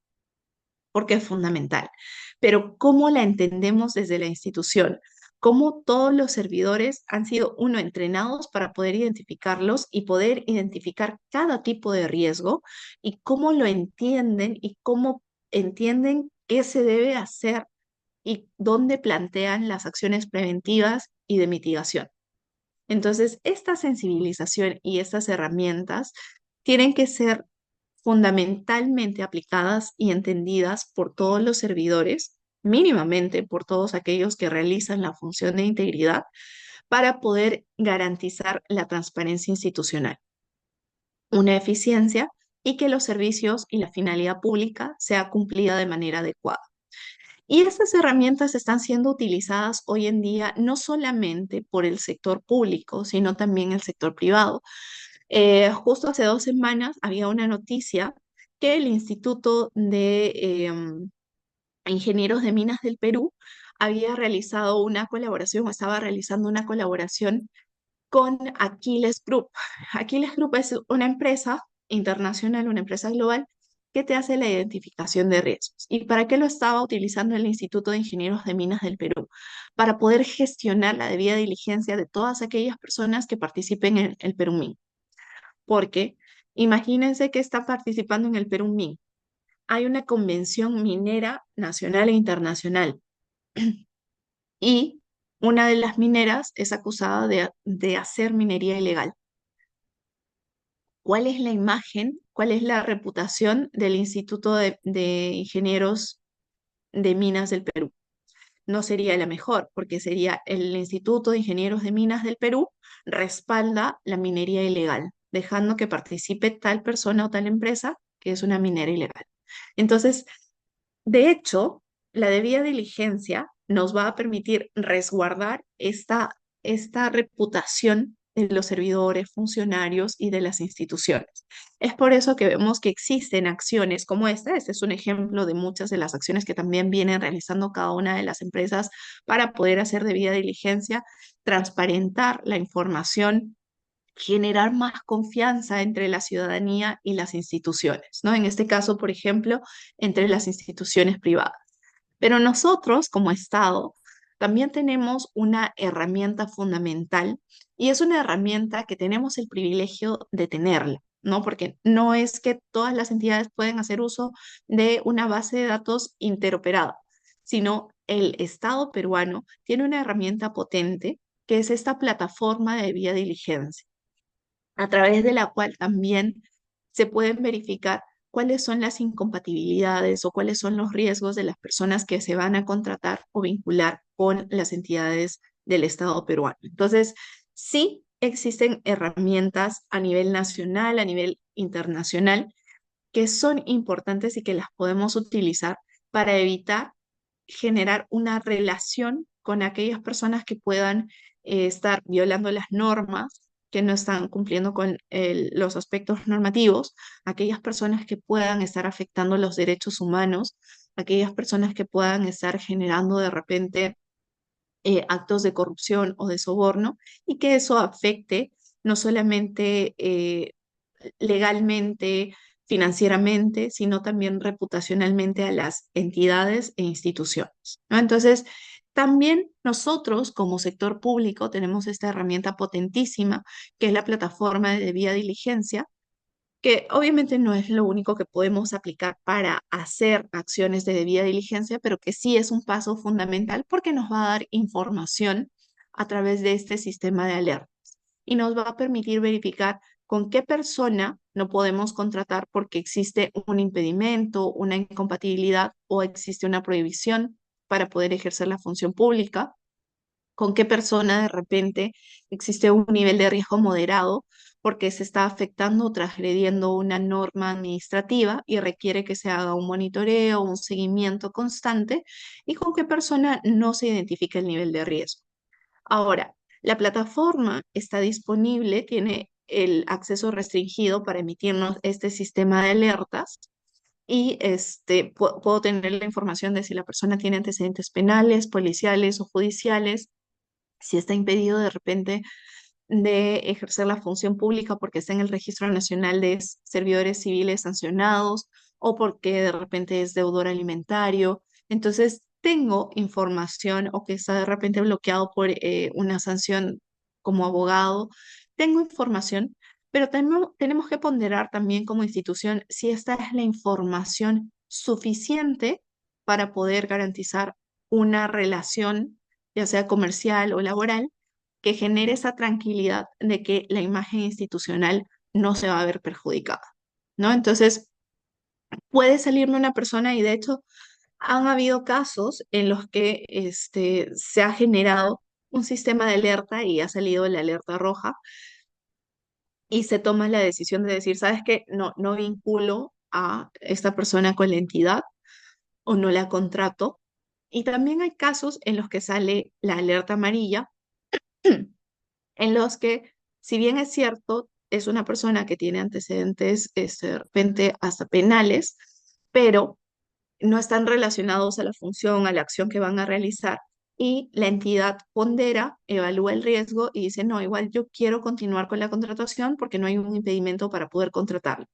porque es fundamental. Pero ¿cómo la entendemos desde la institución? ¿Cómo todos los servidores han sido, uno, entrenados para poder identificarlos y poder identificar cada tipo de riesgo y cómo lo entienden y cómo entienden qué se debe hacer y dónde plantean las acciones preventivas y de mitigación? Entonces, esta sensibilización y estas herramientas tienen que ser fundamentalmente aplicadas y entendidas por todos los servidores, mínimamente por todos aquellos que realizan la función de integridad, para poder garantizar la transparencia institucional, una eficiencia y que los servicios y la finalidad pública sea cumplida de manera adecuada. Y estas herramientas están siendo utilizadas hoy en día no solamente por el sector público, sino también el sector privado. Justo hace 2 semanas había una noticia que el Instituto de Ingenieros de Minas del Perú había realizado una colaboración o estaba realizando una colaboración con Aquiles Group. Aquiles Group es una empresa internacional, una empresa global que te hace la identificación de riesgos. ¿Y para qué lo estaba utilizando el Instituto de Ingenieros de Minas del Perú? Para poder gestionar la debida diligencia de todas aquellas personas que participen en el Perumín. Porque imagínense que está participando en el Perumín. Hay una convención minera nacional e internacional y una de las mineras es acusada de hacer minería ilegal. ¿Cuál es la imagen, cuál es la reputación del Instituto de Ingenieros de Minas del Perú? No sería la mejor, porque sería el Instituto de Ingenieros de Minas del Perú respalda la minería ilegal, dejando que participe tal persona o tal empresa que es una minera ilegal. Entonces, de hecho, la debida diligencia nos va a permitir resguardar esta reputación de los servidores, funcionarios y de las instituciones. Es por eso que vemos que existen acciones como esta. Este es un ejemplo de muchas de las acciones que también vienen realizando cada una de las empresas para poder hacer debida diligencia, transparentar la información, generar más confianza entre la ciudadanía y las instituciones, ¿no? En este caso, por ejemplo, entre las instituciones privadas. Pero nosotros, como Estado, también tenemos una herramienta fundamental y es una herramienta que tenemos el privilegio de tenerla, ¿no? Porque no es que todas las entidades pueden hacer uso de una base de datos interoperada, sino el Estado peruano tiene una herramienta potente que es esta plataforma de vía diligencia a través de la cual también se pueden verificar cuáles son las incompatibilidades o cuáles son los riesgos de las personas que se van a contratar o vincular con las entidades del Estado peruano. Entonces, sí existen herramientas a nivel nacional, a nivel internacional, que son importantes y que las podemos utilizar para evitar generar una relación con aquellas personas que puedan estar violando las normas, que no están cumpliendo con los aspectos normativos, aquellas personas que puedan estar afectando los derechos humanos, aquellas personas que puedan estar generando de repente actos de corrupción o de soborno y que eso afecte no solamente legalmente, financieramente, sino también reputacionalmente a las entidades e instituciones, ¿no? Entonces, también nosotros como sector público tenemos esta herramienta potentísima que es la plataforma de debida diligencia, que obviamente no es lo único que podemos aplicar para hacer acciones de debida diligencia, pero que sí es un paso fundamental porque nos va a dar información a través de este sistema de alertas y nos va a permitir verificar con qué persona no podemos contratar porque existe un impedimento, una incompatibilidad o existe una prohibición para poder ejercer la función pública, con qué persona de repente existe un nivel de riesgo moderado porque se está afectando o transgrediendo una norma administrativa y requiere que se haga un monitoreo, un seguimiento constante y con qué persona no se identifica el nivel de riesgo. Ahora, la plataforma está disponible, tiene el acceso restringido para emitirnos este sistema de alertas y puedo tener la información de si la persona tiene antecedentes penales, policiales o judiciales, si está impedido de repente de ejercer la función pública porque está en el Registro Nacional de Servidores Civiles Sancionados o porque de repente es deudor alimentario. Entonces, tengo información o que está de repente bloqueado por una sanción como abogado. Tengo información, pero tenemos que ponderar también como institución si esta es la información suficiente para poder garantizar una relación, ya sea comercial o laboral, que genere esa tranquilidad de que la imagen institucional no se va a ver perjudicada, ¿no? Entonces, puede salirme una persona y de hecho han habido casos en los que se ha generado un sistema de alerta y ha salido la alerta roja y se toma la decisión de decir, ¿sabes qué? No, no vinculo a esta persona con la entidad o no la contrato. Y también hay casos en los que sale la alerta amarilla en los que, si bien es cierto, es una persona que tiene antecedentes de repente hasta penales, pero no están relacionados a la función, a la acción que van a realizar. Y la entidad pondera, evalúa el riesgo y dice, no, igual yo quiero continuar con la contratación porque no hay un impedimento para poder contratarlo,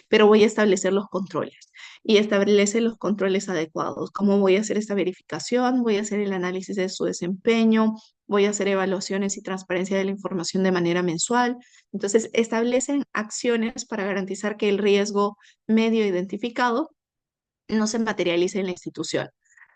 pero voy a establecer los controles y establece los controles adecuados. ¿Cómo voy a hacer esta verificación? Voy a hacer el análisis de su desempeño, voy a hacer evaluaciones y transparencia de la información de manera mensual. Entonces, establecen acciones para garantizar que el riesgo medio identificado no se materialice en la institución.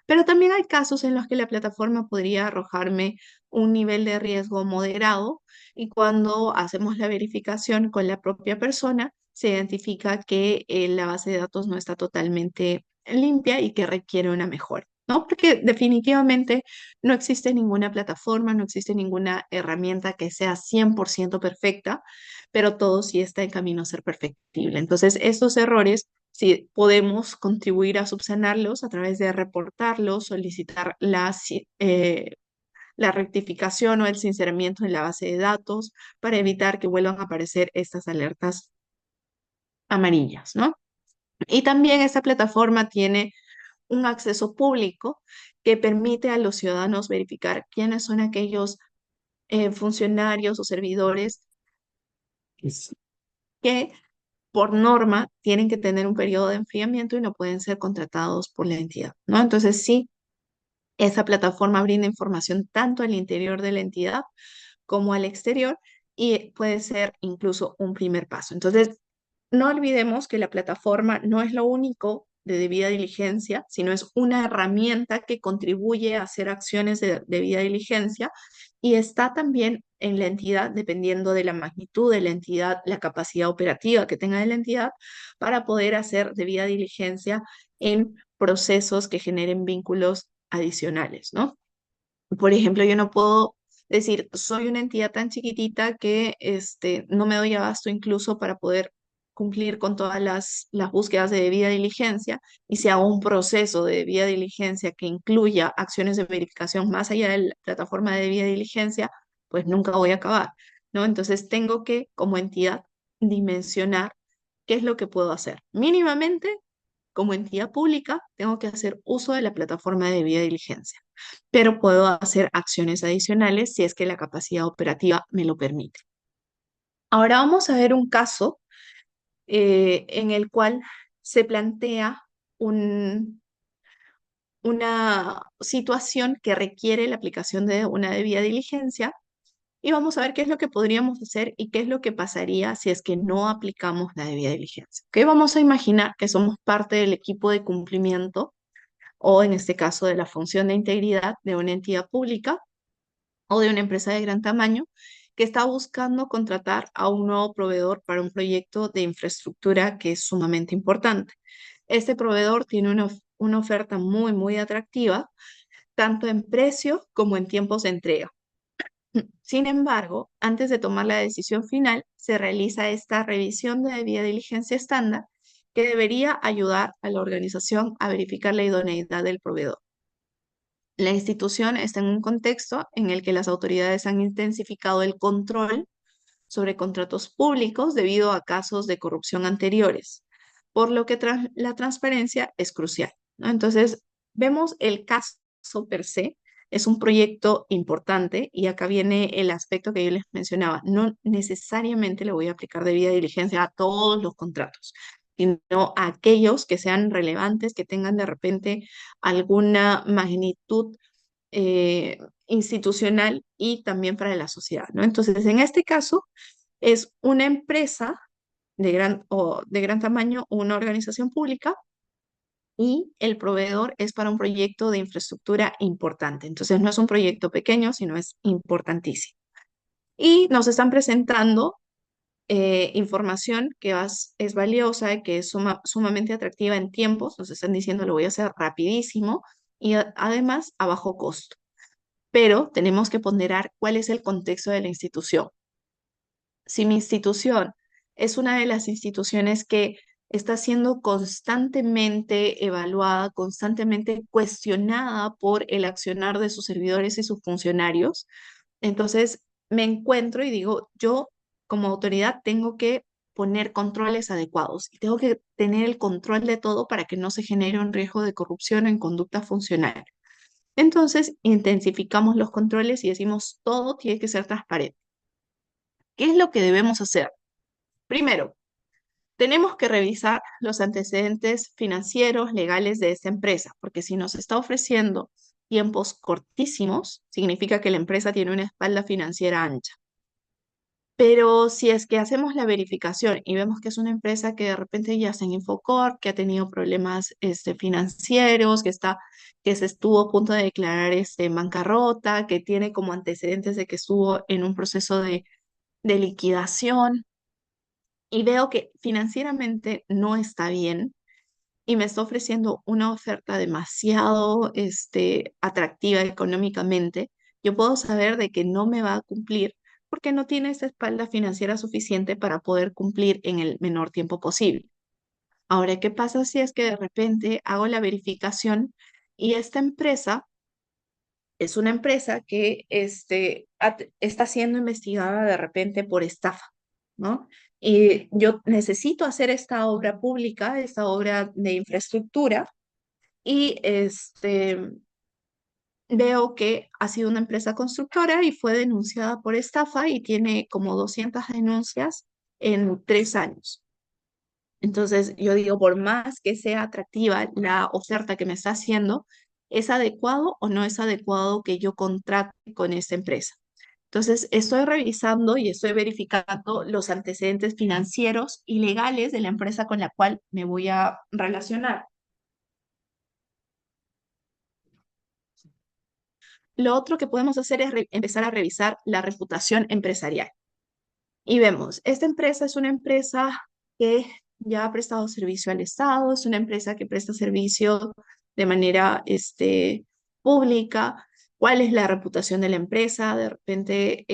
Pero también hay casos en los que la plataforma podría arrojarme un nivel de riesgo moderado y cuando hacemos la verificación con la propia persona, se identifica que la base de datos no está totalmente limpia y que requiere una mejora, ¿no? Porque definitivamente no existe ninguna plataforma, no existe ninguna herramienta que sea 100% perfecta, pero todo sí está en camino a ser perfectible. Entonces, estos errores si podemos contribuir a subsanarlos a través de reportarlos, solicitar la rectificación o el sinceramiento en la base de datos para evitar que vuelvan a aparecer estas alertas amarillas, ¿no? Y también esta plataforma tiene un acceso público que permite a los ciudadanos verificar quiénes son aquellos funcionarios o servidores que por norma tienen que tener un periodo de enfriamiento y no pueden ser contratados por la entidad, ¿no? Entonces, sí, esa plataforma brinda información tanto al interior de la entidad como al exterior y puede ser incluso un primer paso. Entonces, no olvidemos que la plataforma no es lo único de debida diligencia, sino es una herramienta que contribuye a hacer acciones de debida diligencia y está también en la entidad, dependiendo de la magnitud de la entidad, la capacidad operativa que tenga la entidad, para poder hacer debida diligencia en procesos que generen vínculos adicionales, ¿no? Por ejemplo, yo no puedo decir, soy una entidad tan chiquitita que no me doy abasto incluso para poder cumplir con todas las búsquedas de debida diligencia y si hago un proceso de debida diligencia que incluya acciones de verificación más allá de la plataforma de debida diligencia, pues nunca voy a acabar, ¿no? Entonces tengo que, como entidad, dimensionar qué es lo que puedo hacer. Mínimamente, como entidad pública, tengo que hacer uso de la plataforma de debida diligencia, pero puedo hacer acciones adicionales si es que la capacidad operativa me lo permite. Ahora vamos a ver un caso en el cual se plantea un- una situación que requiere la aplicación de una debida diligencia y vamos a ver qué es lo que podríamos hacer y qué es lo que pasaría si es que no aplicamos la debida diligencia. ¿Ok? Vamos a imaginar que somos parte del equipo de cumplimiento o en este caso de la función de integridad de una entidad pública o de una empresa de gran tamaño que está buscando contratar a un nuevo proveedor para un proyecto de infraestructura que es sumamente importante. Este proveedor tiene una oferta muy, muy atractiva, tanto en precio como en tiempos de entrega. Sin embargo, antes de tomar la decisión final, se realiza esta revisión de debida diligencia estándar que debería ayudar a la organización a verificar la idoneidad del proveedor. La institución está en un contexto en el que las autoridades han intensificado el control sobre contratos públicos debido a casos de corrupción anteriores, por lo que la transparencia es crucial, ¿no? Entonces, vemos el caso per se, es un proyecto importante y acá viene el aspecto que yo les mencionaba. No necesariamente le voy a aplicar debida diligencia a todos los contratos, sino a aquellos que sean relevantes, que tengan de repente alguna magnitud eh, institucional y también para la sociedad, ¿no? Entonces, en este caso, es una empresa de gran tamaño, una organización pública, y el proveedor es para un proyecto de infraestructura importante. Entonces, no es un proyecto pequeño, sino es importantísimo. Y nos están presentando información que es valiosa, que es sumamente atractiva en tiempos. Nos están diciendo, lo voy a hacer rapidísimo y además a bajo costo. Pero tenemos que ponderar cuál es el contexto de la institución. Si mi institución es una de las instituciones que está siendo constantemente evaluada, constantemente cuestionada por el accionar de sus servidores y sus funcionarios, entonces me encuentro y digo, yo como autoridad tengo que poner controles adecuados y tengo que tener el control de todo para que no se genere un riesgo de corrupción en conducta funcional. Entonces, intensificamos los controles y decimos, todo tiene que ser transparente. ¿Qué es lo que debemos hacer? Primero, tenemos que revisar los antecedentes financieros, legales de esta empresa, porque si nos está ofreciendo tiempos cortísimos, significa que la empresa tiene una espalda financiera ancha. Pero si es que hacemos la verificación y vemos que es una empresa que de repente ya está en Infocorp, que ha tenido problemas financieros, que se estuvo a punto de declarar bancarrota, que tiene como antecedentes de que estuvo en un proceso de liquidación, y veo que financieramente no está bien y me está ofreciendo una oferta demasiado atractiva económicamente, yo puedo saber de que no me va a cumplir porque no tiene esa espalda financiera suficiente para poder cumplir en el menor tiempo posible. Ahora, ¿qué pasa si es que de repente hago la verificación y esta empresa es una empresa que está siendo investigada de repente por estafa, ¿no? Y yo necesito hacer esta obra pública, esta obra de infraestructura, y veo que ha sido una empresa constructora y fue denunciada por estafa y tiene como 200 denuncias en 3 años. Entonces, yo digo, por más que sea atractiva la oferta que me está haciendo, ¿es adecuado o no es adecuado que yo contrate con esta empresa? Entonces, estoy revisando y estoy verificando los antecedentes financieros y legales de la empresa con la cual me voy a relacionar. Lo otro que podemos hacer es empezar a revisar la reputación empresarial. Y vemos, esta empresa es una empresa que ya ha prestado servicio al Estado, es una empresa que presta servicio de manera pública. ¿Cuál es la reputación de la empresa? De repente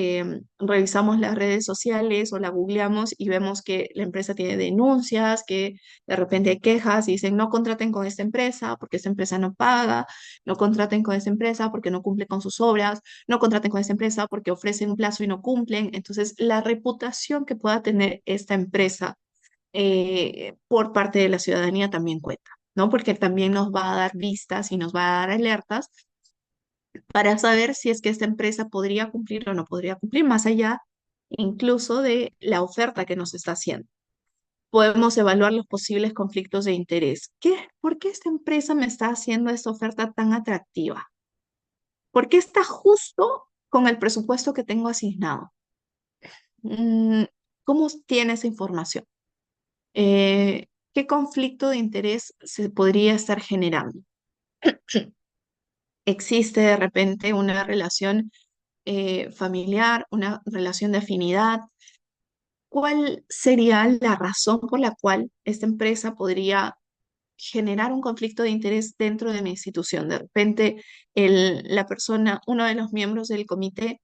revisamos las redes sociales o la googleamos y vemos que la empresa tiene denuncias, que de repente hay quejas y dicen no contraten con esta empresa porque esta empresa no paga, no contraten con esta empresa porque no cumple con sus obras, no contraten con esta empresa porque ofrecen un plazo y no cumplen. Entonces, la reputación que pueda tener esta empresa por parte de la ciudadanía también cuenta, ¿no? Porque también nos va a dar vistas y nos va a dar alertas para saber si es que esta empresa podría cumplir o no podría cumplir, más allá incluso de la oferta que nos está haciendo. Podemos evaluar los posibles conflictos de interés. ¿Por qué esta empresa me está haciendo esta oferta tan atractiva? ¿Por qué está justo con el presupuesto que tengo asignado? Mm, ¿Cómo tiene esa información? ¿Qué conflicto de interés se podría estar generando? ¿Existe de repente una relación familiar, una relación de afinidad? ¿Cuál sería la razón por la cual esta empresa podría generar un conflicto de interés dentro de mi institución? De repente, la persona, uno de los miembros del comité,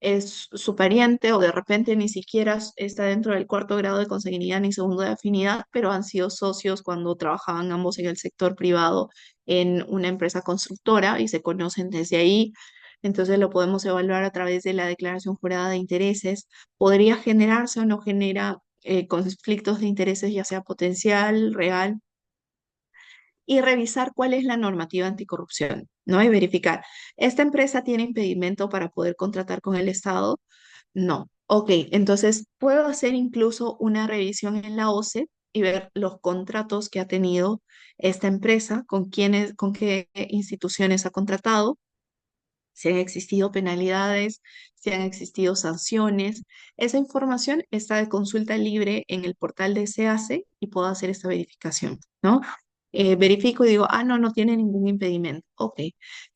es su pariente o de repente ni siquiera está dentro del cuarto grado de consanguinidad ni segundo de afinidad, pero han sido socios cuando trabajaban ambos en el sector privado en una empresa constructora y se conocen desde ahí. Entonces lo podemos evaluar a través de la declaración jurada de intereses. ¿Podría generarse o no genera conflictos de intereses, ya sea potencial, real? Y revisar cuál es la normativa anticorrupción, ¿no? Y verificar, ¿esta empresa tiene impedimento para poder contratar con el Estado? No. Ok, entonces puedo hacer incluso una revisión en la OCE y ver los contratos que ha tenido esta empresa, con quiénes, con qué instituciones ha contratado, si han existido penalidades, si han existido sanciones. Esa información está de consulta libre en el portal de SEACE y puedo hacer esta verificación, ¿no? Verifico y digo, ah, no, no tiene ningún impedimento. Ok,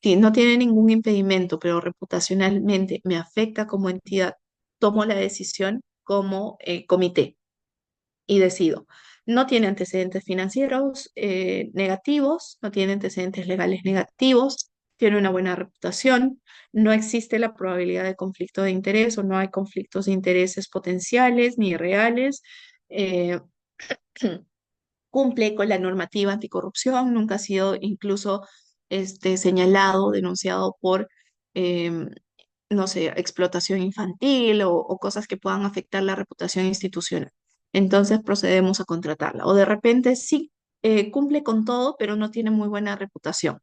si no tiene ningún impedimento, pero reputacionalmente me afecta como entidad, tomo la decisión como comité y decido. No tiene antecedentes financieros negativos, no tiene antecedentes legales negativos, tiene una buena reputación, no existe la probabilidad de conflicto de interés o no hay conflictos de intereses potenciales ni reales. eh, Cumple con la normativa anticorrupción, nunca ha sido incluso señalado, denunciado por, em, no sé, explotación infantil o cosas que puedan afectar la reputación institucional. Entonces procedemos a contratarla. O de repente sí cumple con todo, pero no tiene muy buena reputación.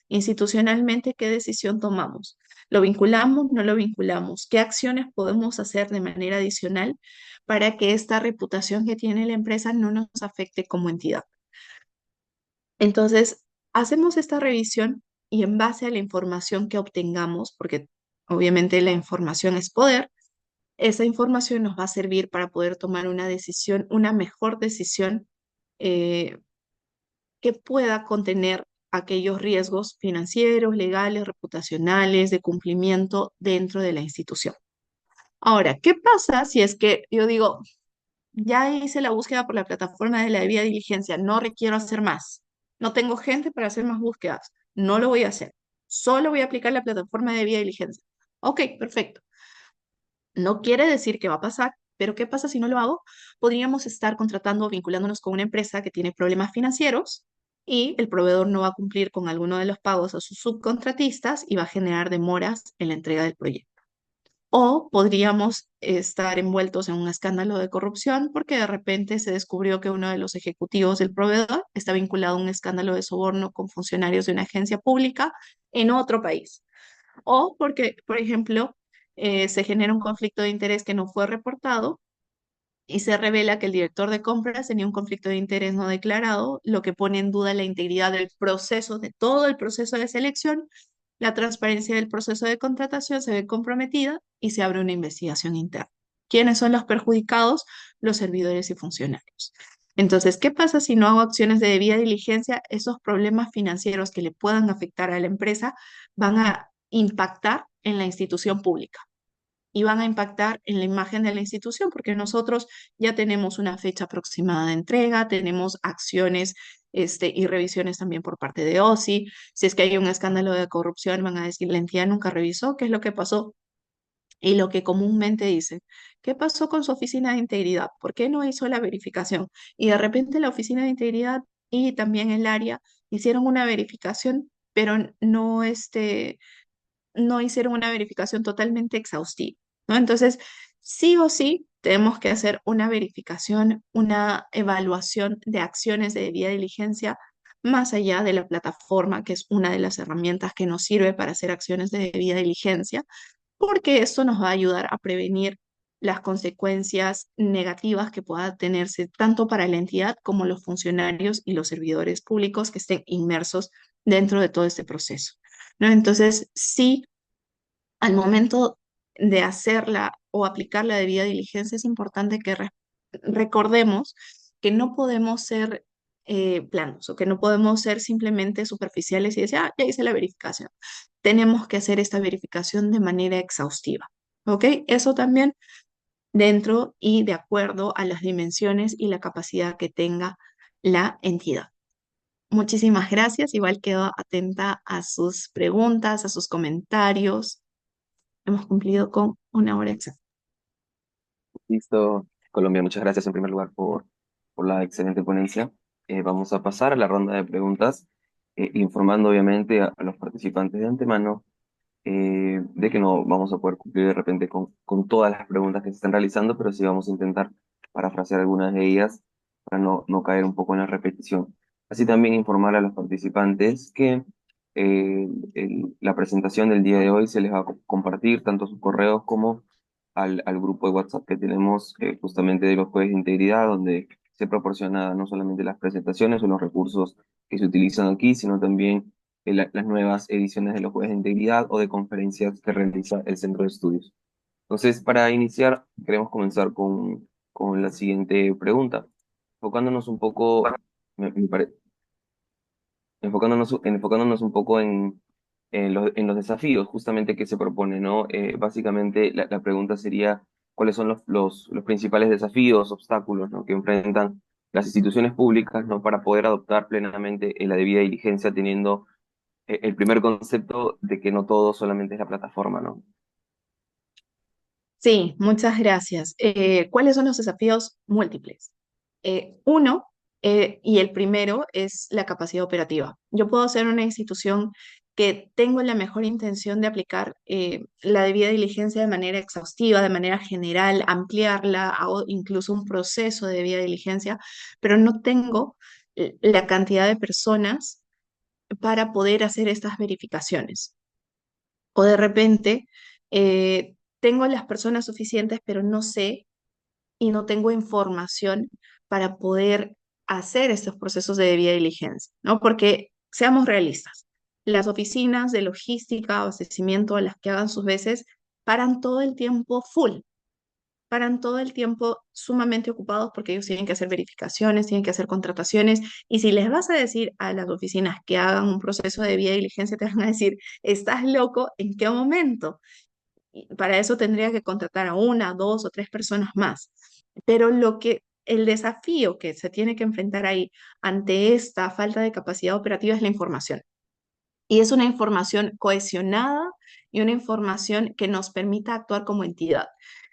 Institucionalmente, ¿qué decisión tomamos? ¿Lo vinculamos? ¿No lo vinculamos? ¿Qué acciones podemos hacer de manera adicional para que esta reputación que tiene la empresa no nos afecte como entidad? Entonces, hacemos esta revisión y en base a la información que obtengamos, porque obviamente la información es poder, esa información nos va a servir para poder tomar una decisión, una mejor decisión eh, que pueda contener aquellos riesgos financieros, legales, reputacionales, de cumplimiento dentro de la institución. Ahora, ¿qué pasa si es que yo digo, ya hice la búsqueda por la plataforma de la debida diligencia, no requiero hacer más, no tengo gente para hacer más búsquedas, no lo voy a hacer, solo voy a aplicar la plataforma de debida diligencia? Ok, perfecto. No quiere decir que va a pasar, pero ¿qué pasa si no lo hago? Podríamos estar contratando o vinculándonos con una empresa que tiene problemas financieros y el proveedor no va a cumplir con alguno de los pagos a sus subcontratistas y va a generar demoras en la entrega del proyecto. O podríamos estar envueltos en un escándalo de corrupción porque de repente se descubrió que uno de los ejecutivos del proveedor está vinculado a un escándalo de soborno con funcionarios de una agencia pública en otro país. O porque, por ejemplo, se genera un conflicto de interés que no fue reportado y se revela que el director de compras tenía un conflicto de interés no declarado, lo que pone en duda la integridad del proceso, de todo el proceso de selección. La transparencia del proceso de contratación se ve comprometida y se abre una investigación interna. ¿Quiénes son los perjudicados? Los servidores y funcionarios. Entonces, ¿qué pasa si no hago acciones de debida diligencia? Esos problemas financieros que le puedan afectar a la empresa van a impactar en la institución pública y van a impactar en la imagen de la institución, porque nosotros ya tenemos una fecha aproximada de entrega, tenemos acciones y revisiones también por parte de OSI. Si es que hay un escándalo de corrupción, van a decir, la entidad nunca revisó qué es lo que pasó. Y lo que comúnmente dicen, ¿qué pasó con su oficina de integridad? ¿Por qué no hizo la verificación? Y de repente la oficina de integridad y también el área hicieron una verificación, pero no hicieron una verificación totalmente exhaustiva, ¿no? Entonces, sí o sí, tenemos que hacer una verificación, una evaluación de acciones de debida diligencia más allá de la plataforma, que es una de las herramientas que nos sirve para hacer acciones de debida diligencia, porque esto nos va a ayudar a prevenir las consecuencias negativas que pueda tenerse tanto para la entidad como los funcionarios y los servidores públicos que estén inmersos dentro de todo este proceso, ¿no? Entonces, sí, al momento de hacerla o aplicar la debida diligencia, es importante que recordemos que no podemos ser planos o que no podemos ser simplemente superficiales y decir, ah, ya hice la verificación. Tenemos que hacer esta verificación de manera exhaustiva. ¿Ok? Eso también dentro y de acuerdo a las dimensiones y la capacidad que tenga la entidad. Muchísimas gracias. Igual quedo atenta a sus preguntas, a sus comentarios. hemos cumplido con una hora exacta. Listo, Colombia, muchas gracias en primer lugar por la excelente ponencia. Vamos a pasar a la ronda de preguntas, informando obviamente a los participantes de antemano de que no vamos a poder cumplir de repente con todas las preguntas que se están realizando, pero sí vamos a intentar parafrasear algunas de ellas para no caer un poco en la repetición. Así también informar a los participantes que la presentación del día de hoy se les va a compartir tanto a sus correos como al grupo de WhatsApp que tenemos justamente de los jueves de integridad, donde se proporciona no solamente las presentaciones o los recursos que se utilizan aquí, sino también las nuevas ediciones de los jueves de integridad o de conferencias que realiza el centro de estudios. Entonces, para iniciar, queremos comenzar con la siguiente pregunta, enfocándonos un poco, me pare- enfocándonos un poco en los desafíos justamente que se propone, ¿no? Básicamente, la pregunta sería, ¿cuáles son los principales desafíos, obstáculos, ¿no? que enfrentan las instituciones públicas, ¿no? para poder adoptar plenamente la debida diligencia teniendo el primer concepto de que no todo solamente es la plataforma, ¿no? Sí, muchas gracias. ¿Cuáles son los desafíos múltiples? Uno, y el primero, es la capacidad operativa. Yo puedo ser una institución que tengo la mejor intención de aplicar la debida diligencia de manera exhaustiva, de manera general, ampliarla, hago incluso un proceso de debida diligencia, pero no tengo la cantidad de personas para poder hacer estas verificaciones. O de repente, tengo las personas suficientes, pero no sé y no tengo información para poder hacer estos procesos de debida diligencia, ¿no? Porque seamos realistas, las oficinas de logística, abastecimiento, a las que hagan sus veces, paran todo el tiempo full, paran todo el tiempo sumamente ocupados porque ellos tienen que hacer verificaciones, tienen que hacer contrataciones, y si les vas a decir a las oficinas que hagan un proceso de debida diligencia, te van a decir, ¿estás loco? ¿En qué momento? Y para eso tendría que contratar a una, dos o tres personas más. Pero el desafío que se tiene que enfrentar ahí ante esta falta de capacidad operativa es la información. Y es una información cohesionada y una información que nos permita actuar como entidad.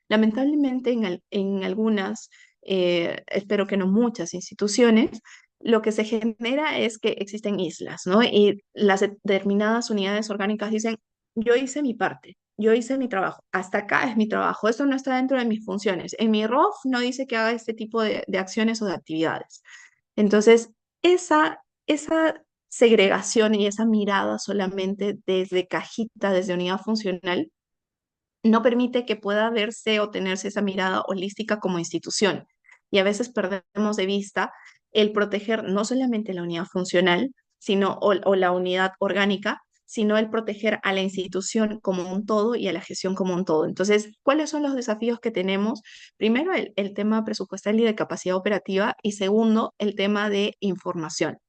Lamentablemente en algunas, espero que no muchas instituciones, lo que se genera es que existen islas, ¿no? Y las determinadas unidades orgánicas dicen, yo hice mi parte, yo hice mi trabajo, hasta acá es mi trabajo, esto no está dentro de mis funciones. En mi ROF no dice que haga este tipo de acciones o de actividades. Entonces, esa segregación y esa mirada solamente desde cajita, desde unidad funcional, no permite que pueda verse o tenerse esa mirada holística como institución. Y a veces perdemos de vista el proteger no solamente la unidad funcional, sino o la unidad orgánica, sino el proteger a la institución como un todo y a la gestión como un todo. Entonces, ¿cuáles son los desafíos que tenemos? Primero, el tema presupuestal y de capacidad operativa, y segundo, el tema de información.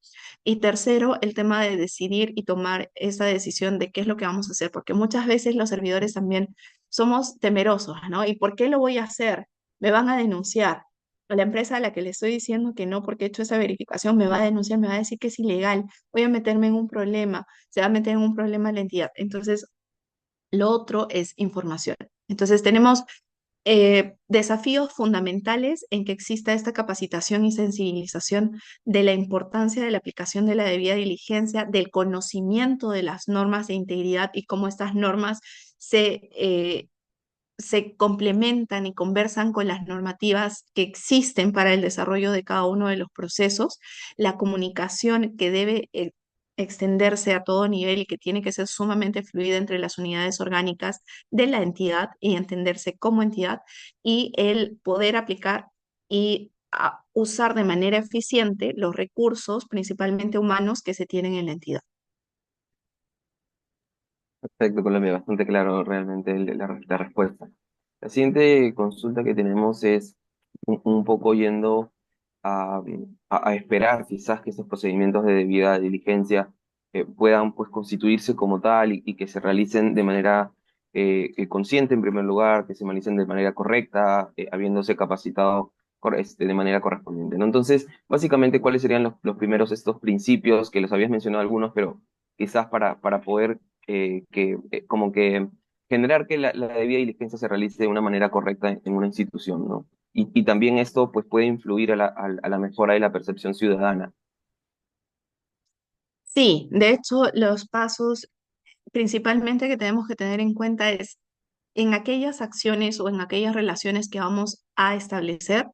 Y tercero, el tema de decidir y tomar esa decisión de qué es lo que vamos a hacer, porque muchas veces los servidores también somos temerosos, ¿no? ¿Y por qué lo voy a hacer? Me van a denunciar. A la empresa a la que le estoy diciendo que no porque he hecho esa verificación me va a denunciar, me va a decir que es ilegal, voy a meterme en un problema, se va a meter en un problema la entidad. Entonces, lo otro es información. Entonces, tenemos desafíos fundamentales en que exista esta capacitación y sensibilización de la importancia de la aplicación de la debida diligencia, del conocimiento de las normas de integridad y cómo estas normas se complementan y conversan con las normativas que existen para el desarrollo de cada uno de los procesos, la comunicación que debe extenderse a todo nivel y que tiene que ser sumamente fluida entre las unidades orgánicas de la entidad y entenderse como entidad, y el poder aplicar y usar de manera eficiente los recursos, principalmente humanos, que se tienen en la entidad. Perfecto, Colombia, bastante claro realmente la respuesta. La siguiente consulta que tenemos es un poco yendo a esperar quizás que esos procedimientos de debida diligencia puedan pues constituirse como tal y que se realicen de manera consciente en primer lugar, que se realicen de manera correcta, habiéndose capacitado de manera correspondiente, ¿no? Entonces, básicamente, ¿cuáles serían los primeros estos principios que los habías mencionado algunos, pero quizás para poder como que generar que la debida diligencia se realice de una manera correcta en una institución, ¿no? Y también esto pues, puede influir a la mejora de la percepción ciudadana. Sí, de hecho, los pasos principalmente que tenemos que tener en cuenta es en aquellas acciones o en aquellas relaciones que vamos a establecer,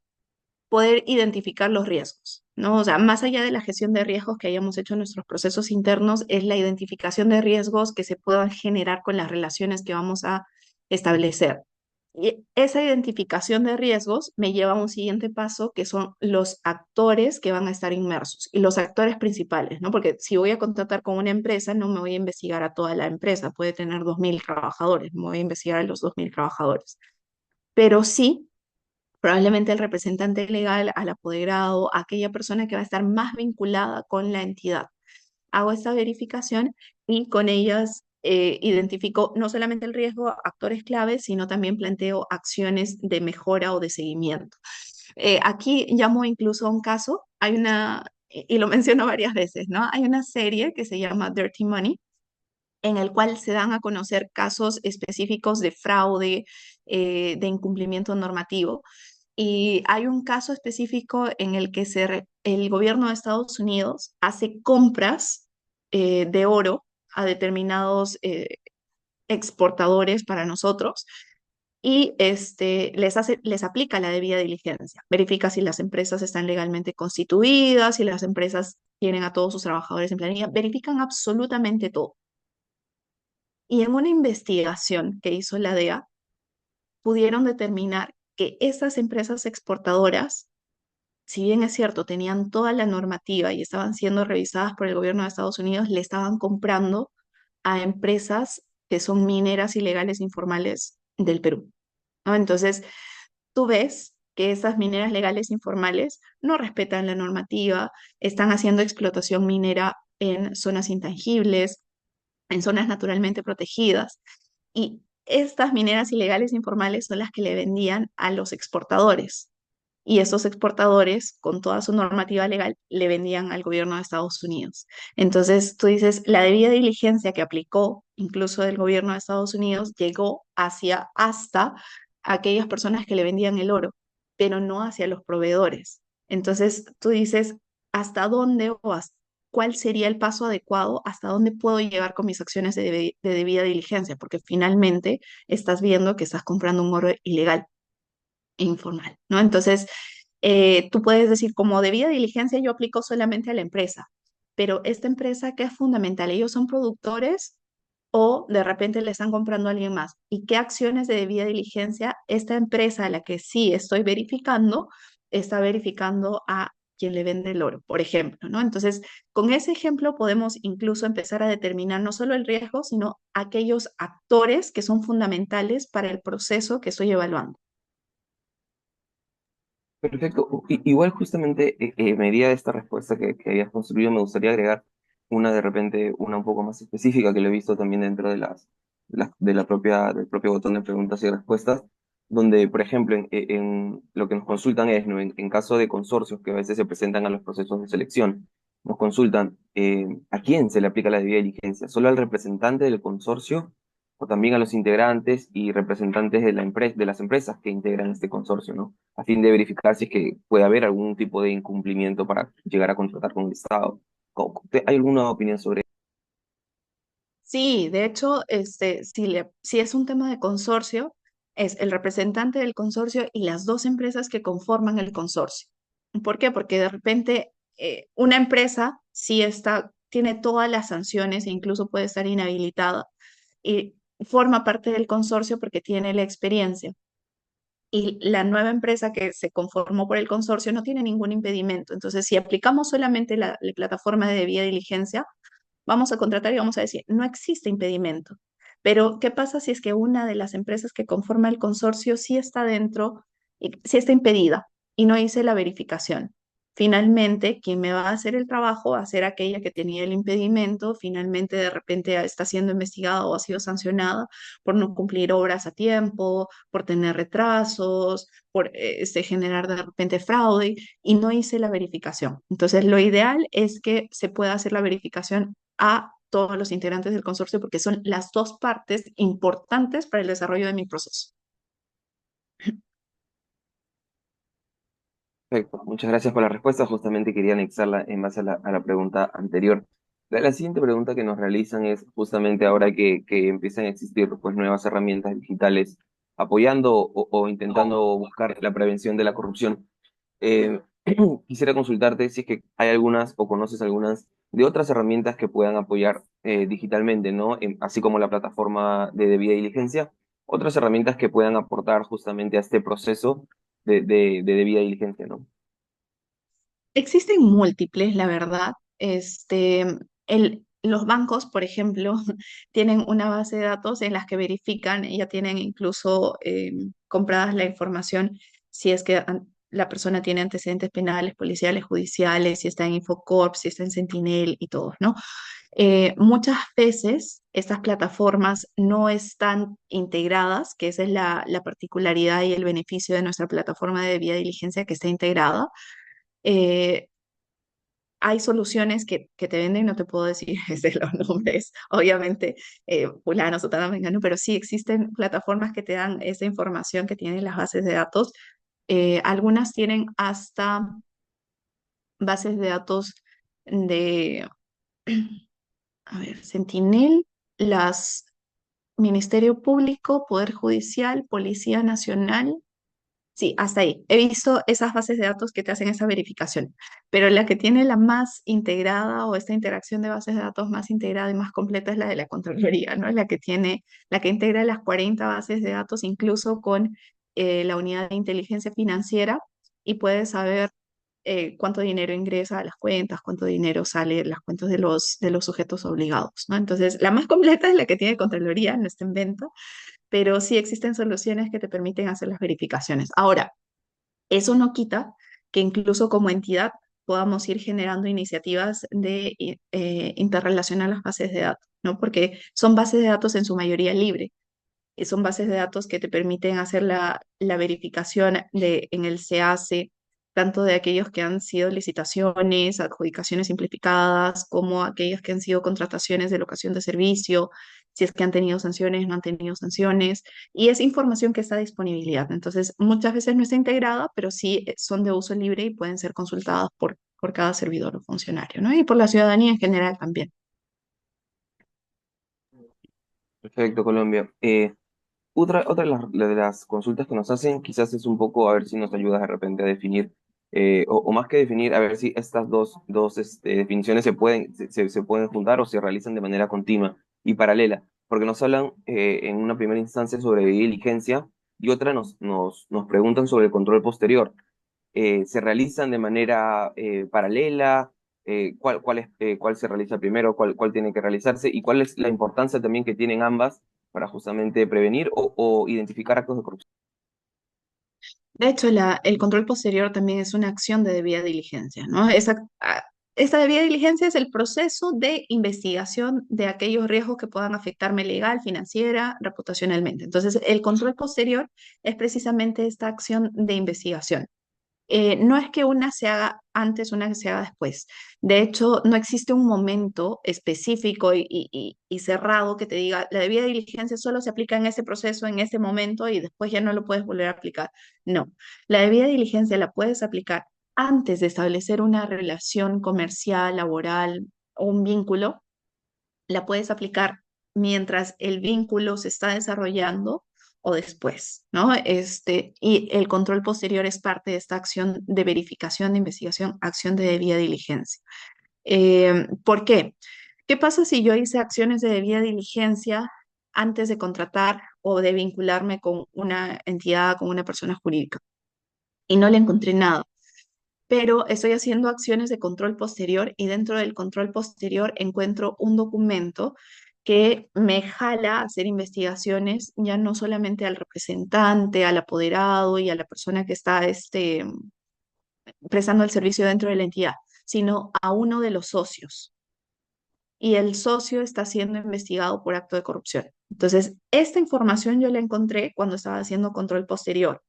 poder identificar los riesgos, ¿no? O sea, más allá de la gestión de riesgos que hayamos hecho en nuestros procesos internos, es la identificación de riesgos que se puedan generar con las relaciones que vamos a establecer. Y esa identificación de riesgos me lleva a un siguiente paso, que son los actores que van a estar inmersos y los actores principales, ¿no? Porque si voy a contratar con una empresa, no me voy a investigar a toda la empresa, puede tener 2.000 trabajadores, no me voy a investigar a los 2.000 trabajadores, pero sí probablemente el representante legal, al apoderado, aquella persona que va a estar más vinculada con la entidad. Hago esta verificación y con ellas identifico no solamente el riesgo, actores claves, sino también planteo acciones de mejora o de seguimiento. Aquí llamo incluso a un caso, hay una, y lo menciono varias veces, ¿no? Hay una serie que se llama Dirty Money, en el cual se dan a conocer casos específicos de fraude, de incumplimiento normativo. Y hay un caso específico en el que el gobierno de Estados Unidos hace compras de oro a determinados exportadores para nosotros y les aplica la debida diligencia. Verifica si las empresas están legalmente constituidas, si las empresas tienen a todos sus trabajadores en planilla, verifican absolutamente todo. Y en una investigación que hizo la DEA, pudieron determinar que estas empresas exportadoras, si bien es cierto, tenían toda la normativa y estaban siendo revisadas por el gobierno de Estados Unidos, le estaban comprando a empresas que son mineras ilegales informales del Perú, ¿no? Entonces, tú ves que esas mineras legales informales no respetan la normativa, están haciendo explotación minera en zonas intangibles, en zonas naturalmente protegidas. Y estas mineras ilegales informales son las que le vendían a los exportadores. Y esos exportadores, con toda su normativa legal, le vendían al gobierno de Estados Unidos. Entonces, tú dices, la debida diligencia que aplicó incluso el gobierno de Estados Unidos llegó hasta aquellas personas que le vendían el oro, pero no hacia los proveedores. Entonces, tú dices, ¿hasta dónde o cuál sería el paso adecuado? ¿Hasta dónde puedo llegar con mis acciones de debida diligencia? Porque finalmente estás viendo que estás comprando un oro ilegal e informal, ¿no? Entonces, tú puedes decir, como debida diligencia yo aplico solamente a la empresa, pero esta empresa, ¿qué es fundamental? ¿Ellos son productores o de repente le están comprando a alguien más? ¿Y qué acciones de debida diligencia esta empresa a la que sí estoy verificando, está verificando a quien le vende el oro, por ejemplo, ¿no? Entonces, con ese ejemplo podemos incluso empezar a determinar no solo el riesgo, sino aquellos actores que son fundamentales para el proceso que estoy evaluando. Perfecto. Igual justamente, medida de esta respuesta que habías construido, me gustaría agregar una de repente, una un poco más específica que lo he visto también dentro de del propio botón de preguntas y respuestas, donde, por ejemplo, en lo que nos consultan es, ¿no? En caso de consorcios que a veces se presentan a los procesos de selección, nos consultan a quién se le aplica la debida diligencia, solo al representante del consorcio o también a los integrantes y representantes de de las empresas que integran este consorcio, ¿no? A fin de verificar si es que puede haber algún tipo de incumplimiento para llegar a contratar con el Estado. ¿Hay alguna opinión sobre Sí, de hecho, si es un tema de consorcio, es el representante del consorcio y las dos empresas que conforman el consorcio. ¿Por qué? Porque de repente una empresa sí tiene todas las sanciones e incluso puede estar inhabilitada y forma parte del consorcio porque tiene la experiencia. Y la nueva empresa que se conformó por el consorcio no tiene ningún impedimento. Entonces, si aplicamos solamente la plataforma de debida diligencia, vamos a contratar y vamos a decir, no existe impedimento. Pero, ¿qué pasa si es que una de las empresas que conforma el consorcio sí está dentro, y sí está impedida y no hice la verificación? Finalmente, quien me va a hacer el trabajo va a ser aquella que tenía el impedimento, finalmente de repente está siendo investigada o ha sido sancionada por no cumplir obras a tiempo, por tener retrasos, por generar de repente fraude y no hice la verificación. Entonces, lo ideal es que se pueda hacer la verificación a todos los integrantes del consorcio porque son las dos partes importantes para el desarrollo de mi proceso. Perfecto, muchas gracias por la respuesta. Justamente quería anexarla en base a la pregunta anterior. La siguiente pregunta que nos realizan es justamente ahora que empiezan a existir pues, nuevas herramientas digitales apoyando o intentando buscar la prevención de la corrupción. Eh, Quisiera consultarte si es que hay algunas o conoces algunas de otras herramientas que puedan apoyar digitalmente, ¿no? Así como la plataforma de debida diligencia, otras herramientas que puedan aportar justamente a este proceso de debida diligencia, ¿no? Existen múltiples, la verdad. Los bancos, por ejemplo, tienen una base de datos en las que verifican, ya tienen incluso compradas la información si es que la persona tiene antecedentes penales, policiales, judiciales, si está en Infocorp, si está en Sentinel y todo, ¿no? Muchas veces estas plataformas no están integradas, que esa es la particularidad y el beneficio de nuestra plataforma de debida diligencia que está integrada. Eh, Hay soluciones que te venden, no te puedo decir desde los nombres, obviamente, fulano, sotana, mengano, pero sí existen plataformas que te dan esa información que tienen las bases de datos. Algunas tienen hasta bases de datos de, a ver, Sentinel, las Ministerio Público, Poder Judicial, Policía Nacional. Sí, hasta ahí. He visto esas bases de datos que te hacen esa verificación, pero la que tiene la más integrada o esta interacción de bases de datos más integrada y más completa es la de la Contraloría, ¿no? La que integra las 40 bases de datos incluso con la unidad de inteligencia financiera y puedes saber cuánto dinero ingresa a las cuentas, cuánto dinero sale de las cuentas de los sujetos obligados, ¿no? Entonces, la más completa es la que tiene Contraloría, no está en venta, pero sí existen soluciones que te permiten hacer las verificaciones. Ahora, eso no quita que incluso como entidad podamos ir generando iniciativas de interrelacionar las bases de datos, ¿no? Porque son bases de datos en su mayoría libre. Y son bases de datos que te permiten hacer la verificación en el CAC, tanto de aquellos que han sido licitaciones, adjudicaciones simplificadas, como aquellos que han sido contrataciones de locación de servicio, si es que han tenido sanciones, no han tenido sanciones, y es información que está a disponibilidad. Entonces, muchas veces no está integrada, pero sí son de uso libre y pueden ser consultadas por cada servidor o funcionario, ¿no? Y por la ciudadanía en general también. Perfecto, Colombia. Otra de las consultas que nos hacen quizás es un poco a ver si nos ayudas de repente a definir, o más que definir, a ver si estas dos definiciones se pueden juntar o se realizan de manera continua y paralela, porque nos hablan en una primera instancia sobre diligencia y otra nos preguntan sobre el control posterior. ¿Se realizan de manera paralela? ¿Cuál se realiza primero? ¿Cuál tiene que realizarse? ¿Y cuál es la importancia también que tienen ambas para justamente prevenir o identificar actos de corrupción? De hecho, el control posterior también es una acción de debida diligencia, ¿no? Esta debida diligencia es el proceso de investigación de aquellos riesgos que puedan afectarme legal, financiera, reputacionalmente. Entonces, el control posterior es precisamente esta acción de investigación. No es que una se haga antes, una que se haga después. De hecho, no existe un momento específico y cerrado que te diga, la debida diligencia solo se aplica en ese proceso, en ese momento y después ya no lo puedes volver a aplicar. No, la debida diligencia la puedes aplicar antes de establecer una relación comercial, laboral o un vínculo, la puedes aplicar mientras el vínculo se está desarrollando o después, ¿no? Y el control posterior es parte de esta acción de verificación, de investigación, acción de debida diligencia. ¿Por qué? ¿Qué pasa si yo hice acciones de debida diligencia antes de contratar o de vincularme con una entidad, con una persona jurídica? Y no le encontré nada, pero estoy haciendo acciones de control posterior y dentro del control posterior encuentro un documento que me jala a hacer investigaciones ya no solamente al representante, al apoderado y a la persona que está prestando el servicio dentro de la entidad, sino a uno de los socios. Y el socio está siendo investigado por acto de corrupción. Entonces, esta información yo la encontré cuando estaba haciendo control posterior.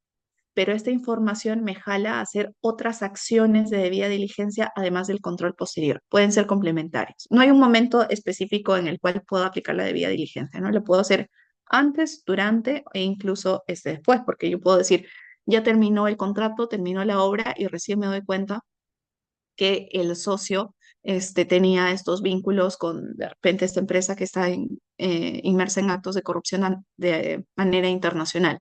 pero esta información me jala a hacer otras acciones de debida diligencia además del control posterior. Pueden ser complementarios. No hay un momento específico en el cual puedo aplicar la debida diligencia, ¿no? Lo puedo hacer antes, durante e incluso después, porque yo puedo decir, ya terminó el contrato, terminó la obra y recién me doy cuenta que el socio tenía estos vínculos con de repente esta empresa que está inmersa en actos de corrupción de manera internacional.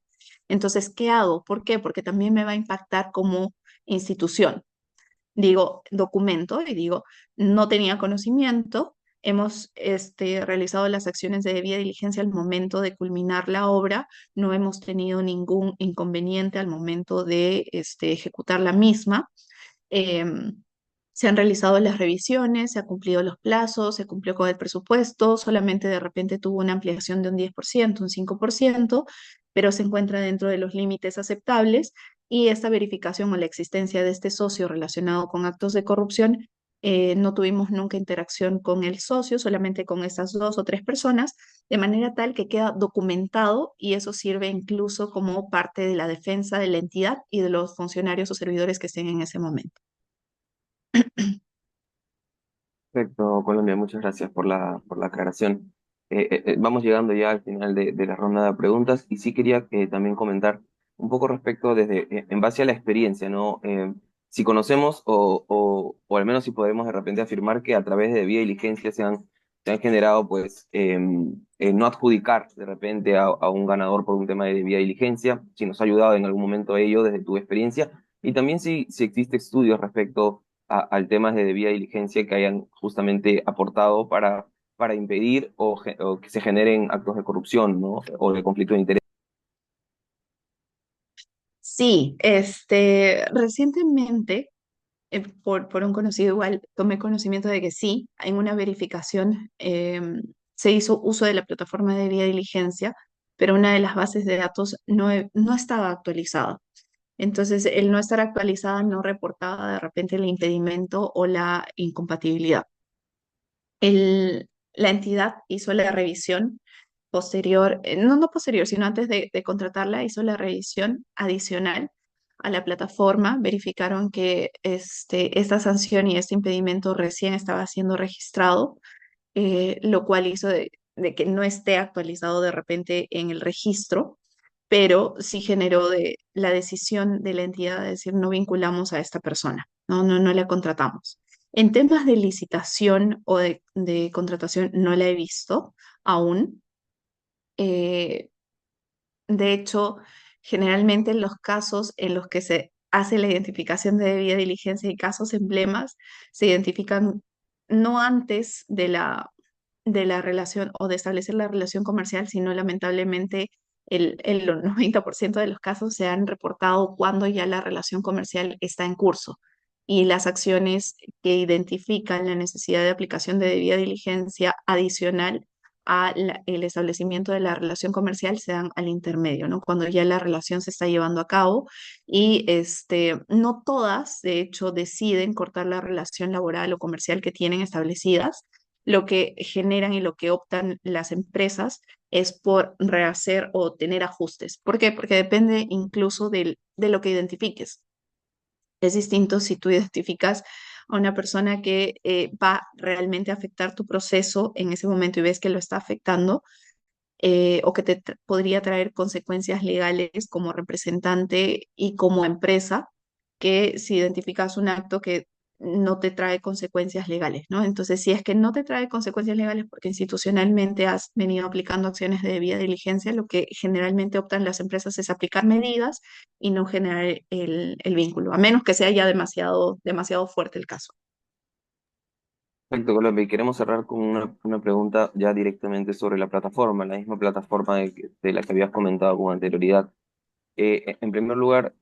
Entonces, ¿qué hago? ¿Por qué? Porque también me va a impactar como institución. Digo, documento y digo, no tenía conocimiento, hemos realizado las acciones de debida diligencia al momento de culminar la obra, no hemos tenido ningún inconveniente al momento de ejecutar la misma. Em, Se han realizado las revisiones, se han cumplido los plazos, se cumplió con el presupuesto, solamente de repente tuvo una ampliación de un 10%, un 5%, pero se encuentra dentro de los límites aceptables y esta verificación o la existencia de este socio relacionado con actos de corrupción, no tuvimos nunca interacción con el socio, solamente con estas 2 o 3 personas, de manera tal que queda documentado y eso sirve incluso como parte de la defensa de la entidad y de los funcionarios o servidores que estén en ese momento. Perfecto, Colombia, muchas gracias por la aclaración. Vamos llegando ya al final de la ronda de preguntas y sí quería también comentar un poco respecto en base a la experiencia, ¿no? Si conocemos o al menos si podemos de repente afirmar que a través de vía diligencia se han generado, pues, no adjudicar de repente a un ganador por un tema de vía diligencia, si nos ha ayudado en algún momento ello desde tu experiencia y también si existe estudios respecto al temas de debida diligencia que hayan justamente aportado para impedir o que se generen actos de corrupción, ¿no? O de conflicto de interés. Sí, recientemente, por un conocido igual, tomé conocimiento de que sí, en una verificación se hizo uso de la plataforma de vía diligencia, pero una de las bases de datos no estaba actualizada. Entonces, el no estar actualizada no reportaba de repente el impedimento o la incompatibilidad. La entidad hizo la revisión posterior, no posterior, sino antes de contratarla, hizo la revisión adicional a la plataforma, verificaron que esta sanción y este impedimento recién estaba siendo registrado, lo cual hizo de que no esté actualizado de repente en el registro, pero sí generó la decisión de la entidad de decir no vinculamos a esta persona, no la contratamos. En temas de licitación o de contratación no la he visto aún. Eh, de hecho, generalmente en los casos en los que se hace la identificación de debida diligencia y casos emblemas, se identifican no antes de la relación o de establecer la relación comercial, sino lamentablemente el 90% de los casos se han reportado cuando ya la relación comercial está en curso y las acciones que identifican la necesidad de aplicación de debida diligencia adicional el establecimiento de la relación comercial se dan al intermedio, ¿no? Cuando ya la relación se está llevando a cabo y no todas, de hecho, deciden cortar la relación laboral o comercial que tienen establecidas. Lo que generan y lo que optan las empresas es por rehacer o tener ajustes. ¿Por qué? Porque depende incluso de lo que identifiques. Es distinto si tú identificas a una persona que va realmente a afectar tu proceso en ese momento y ves que lo está afectando, o que podría traer consecuencias legales como representante y como empresa, que si identificas un acto que no te trae consecuencias legales, ¿no? Entonces, si es que no te trae consecuencias legales porque institucionalmente has venido aplicando acciones de debida diligencia, lo que generalmente optan las empresas es aplicar medidas y no generar el vínculo, a menos que sea ya demasiado, demasiado fuerte el caso. Perfecto, Colombia. Y queremos cerrar con una pregunta ya directamente sobre la plataforma, la misma plataforma de la que habías comentado con anterioridad. En primer lugar,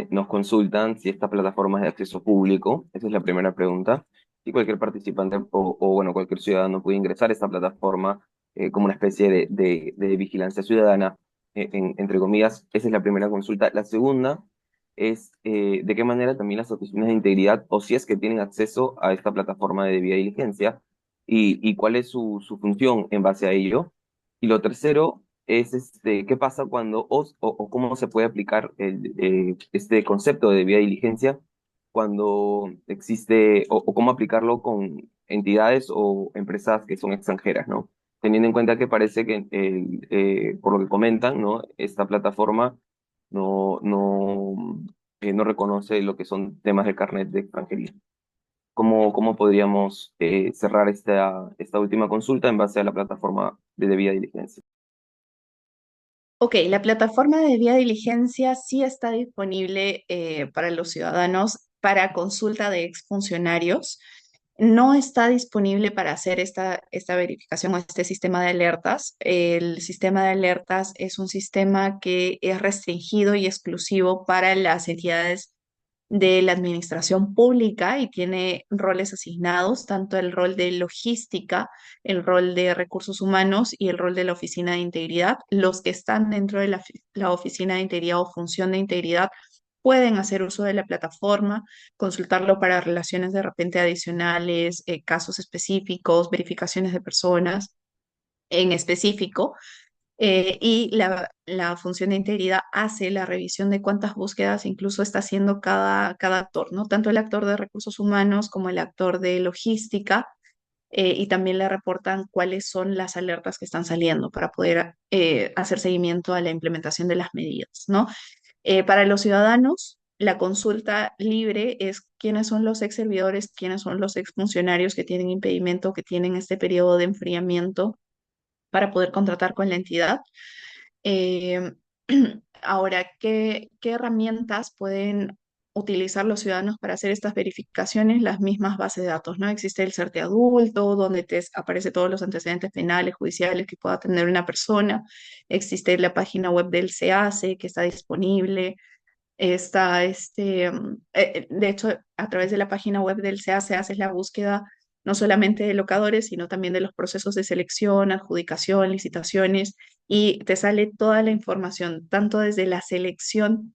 nos consultan si esta plataforma es de acceso público. Esa es la primera pregunta. Si cualquier participante bueno, cualquier ciudadano puede ingresar a esta plataforma como una especie de vigilancia ciudadana, entre comillas. Esa es la primera consulta. La segunda es de qué manera también las oficinas de integridad, o si es que tienen acceso a esta plataforma de debida diligencia, y cuál es su función en base a ello. Y lo tercero es qué pasa cuando o cómo se puede aplicar este concepto de debida diligencia cuando existe o cómo aplicarlo con entidades o empresas que son extranjeras, ¿no? Teniendo en cuenta que parece que, por lo que comentan, ¿no? Esta plataforma no, no, no reconoce lo que son temas de carnet de extranjería. ¿Cómo podríamos cerrar esta última consulta en base a la plataforma de debida diligencia? Ok, la plataforma de vía diligencia sí está disponible para los ciudadanos para consulta de exfuncionarios. No está disponible para hacer esta verificación o este sistema de alertas. El sistema de alertas es un sistema que es restringido y exclusivo para las entidades de la administración pública y tiene roles asignados, tanto el rol de logística, el rol de recursos humanos y el rol de la oficina de integridad. Los que están dentro de la oficina de integridad o función de integridad pueden hacer uso de la plataforma, consultarlo para relaciones de repente adicionales, casos específicos, verificaciones de personas en específico. Y la función de integridad hace la revisión de cuántas búsquedas incluso está haciendo cada actor, ¿no? Tanto el actor de recursos humanos como el actor de logística, y también le reportan cuáles son las alertas que están saliendo para poder hacer seguimiento a la implementación de las medidas, ¿no? Para los ciudadanos, la consulta libre es quiénes son los ex servidores, quiénes son los ex funcionarios que tienen impedimento, que tienen este periodo de enfriamiento para poder contratar con la entidad. Eh, Ahora, ¿qué herramientas pueden utilizar los ciudadanos para hacer estas verificaciones? Las mismas bases de datos, ¿no? Existe el CERTE adulto, donde te aparece todos los antecedentes penales, judiciales que pueda tener una persona. Existe la página web del SEACE que está disponible. Está de hecho, a través de la página web del SEACE haces la búsqueda no solamente de locadores, sino también de los procesos de selección, adjudicación, licitaciones, y te sale toda la información, tanto desde la selección,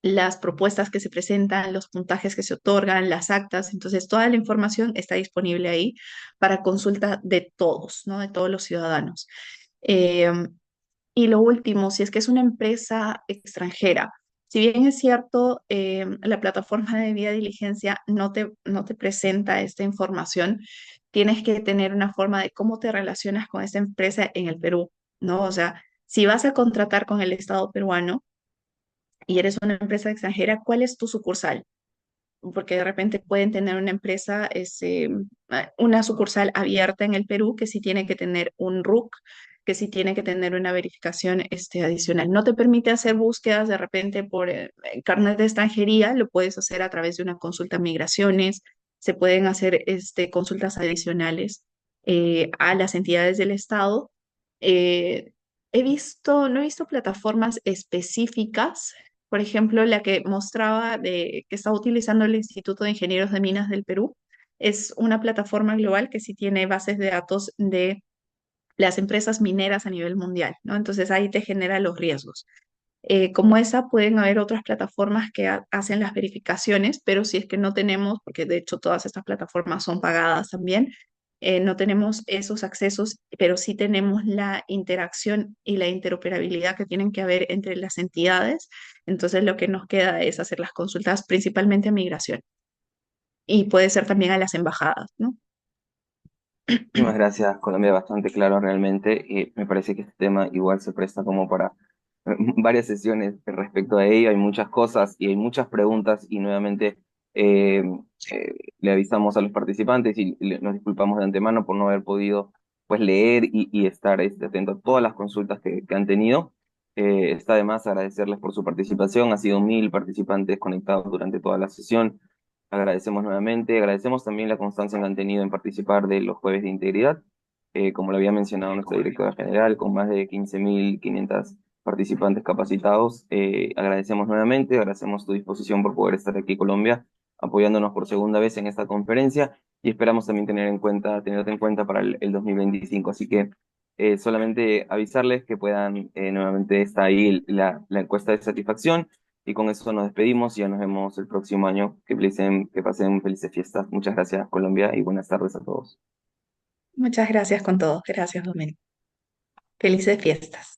las propuestas que se presentan, los puntajes que se otorgan, las actas. Entonces, toda la información está disponible ahí para consulta de todos, ¿no? De todos los ciudadanos. Eh, y lo último, si es que es una empresa extranjera, si bien es cierto, la plataforma de vía diligencia no te presenta esta información, tienes que tener una forma de cómo te relacionas con esta empresa en el Perú, ¿no? O sea, si vas a contratar con el Estado peruano y eres una empresa extranjera, ¿cuál es tu sucursal? Porque de repente pueden tener una empresa, una sucursal abierta en el Perú que sí tiene que tener un RUC, que sí tiene que tener una verificación adicional. No te permite hacer búsquedas de repente por carnet de extranjería, lo puedes hacer a través de una consulta a migraciones, se pueden hacer consultas adicionales a las entidades del Estado. Eh, no he visto plataformas específicas, por ejemplo, la que mostraba que estaba utilizando el Instituto de Ingenieros de Minas del Perú, es una plataforma global que sí tiene bases de datos de las empresas mineras a nivel mundial, ¿no? Entonces ahí te genera los riesgos. Como esa, pueden haber otras plataformas que hacen las verificaciones, pero si es que no tenemos, porque de hecho todas estas plataformas son pagadas también, no tenemos esos accesos, pero sí tenemos la interacción y la interoperabilidad que tienen que haber entre las entidades. Entonces lo que nos queda es hacer las consultas principalmente a migración y puede ser también a las embajadas, ¿no? Muchísimas gracias, Colombia, bastante claro realmente. Y me parece que este tema igual se presta como para varias sesiones respecto a ello. Hay muchas cosas y hay muchas preguntas y nuevamente eh, le avisamos a los participantes y nos disculpamos de antemano por no haber podido pues leer y estar atento a todas las consultas que han tenido. Está de más agradecerles por su participación. Ha sido 1000 participantes conectados durante toda la sesión. Agradecemos nuevamente, agradecemos también la constancia que han tenido en participar de los jueves de integridad, como lo había mencionado nuestra directora general, con más de 15.500 participantes capacitados. Agradecemos nuevamente, agradecemos tu disposición por poder estar aquí, Colombia, apoyándonos por segunda vez en esta conferencia y esperamos también tenerte en cuenta para el 2025. Así que solamente avisarles que puedan, nuevamente está ahí la encuesta de satisfacción. Y con eso nos despedimos y ya nos vemos el próximo año. Que pasen felices fiestas. Muchas gracias, Colombia, y buenas tardes a todos. Muchas gracias con todos. Gracias, Domen. Felices fiestas.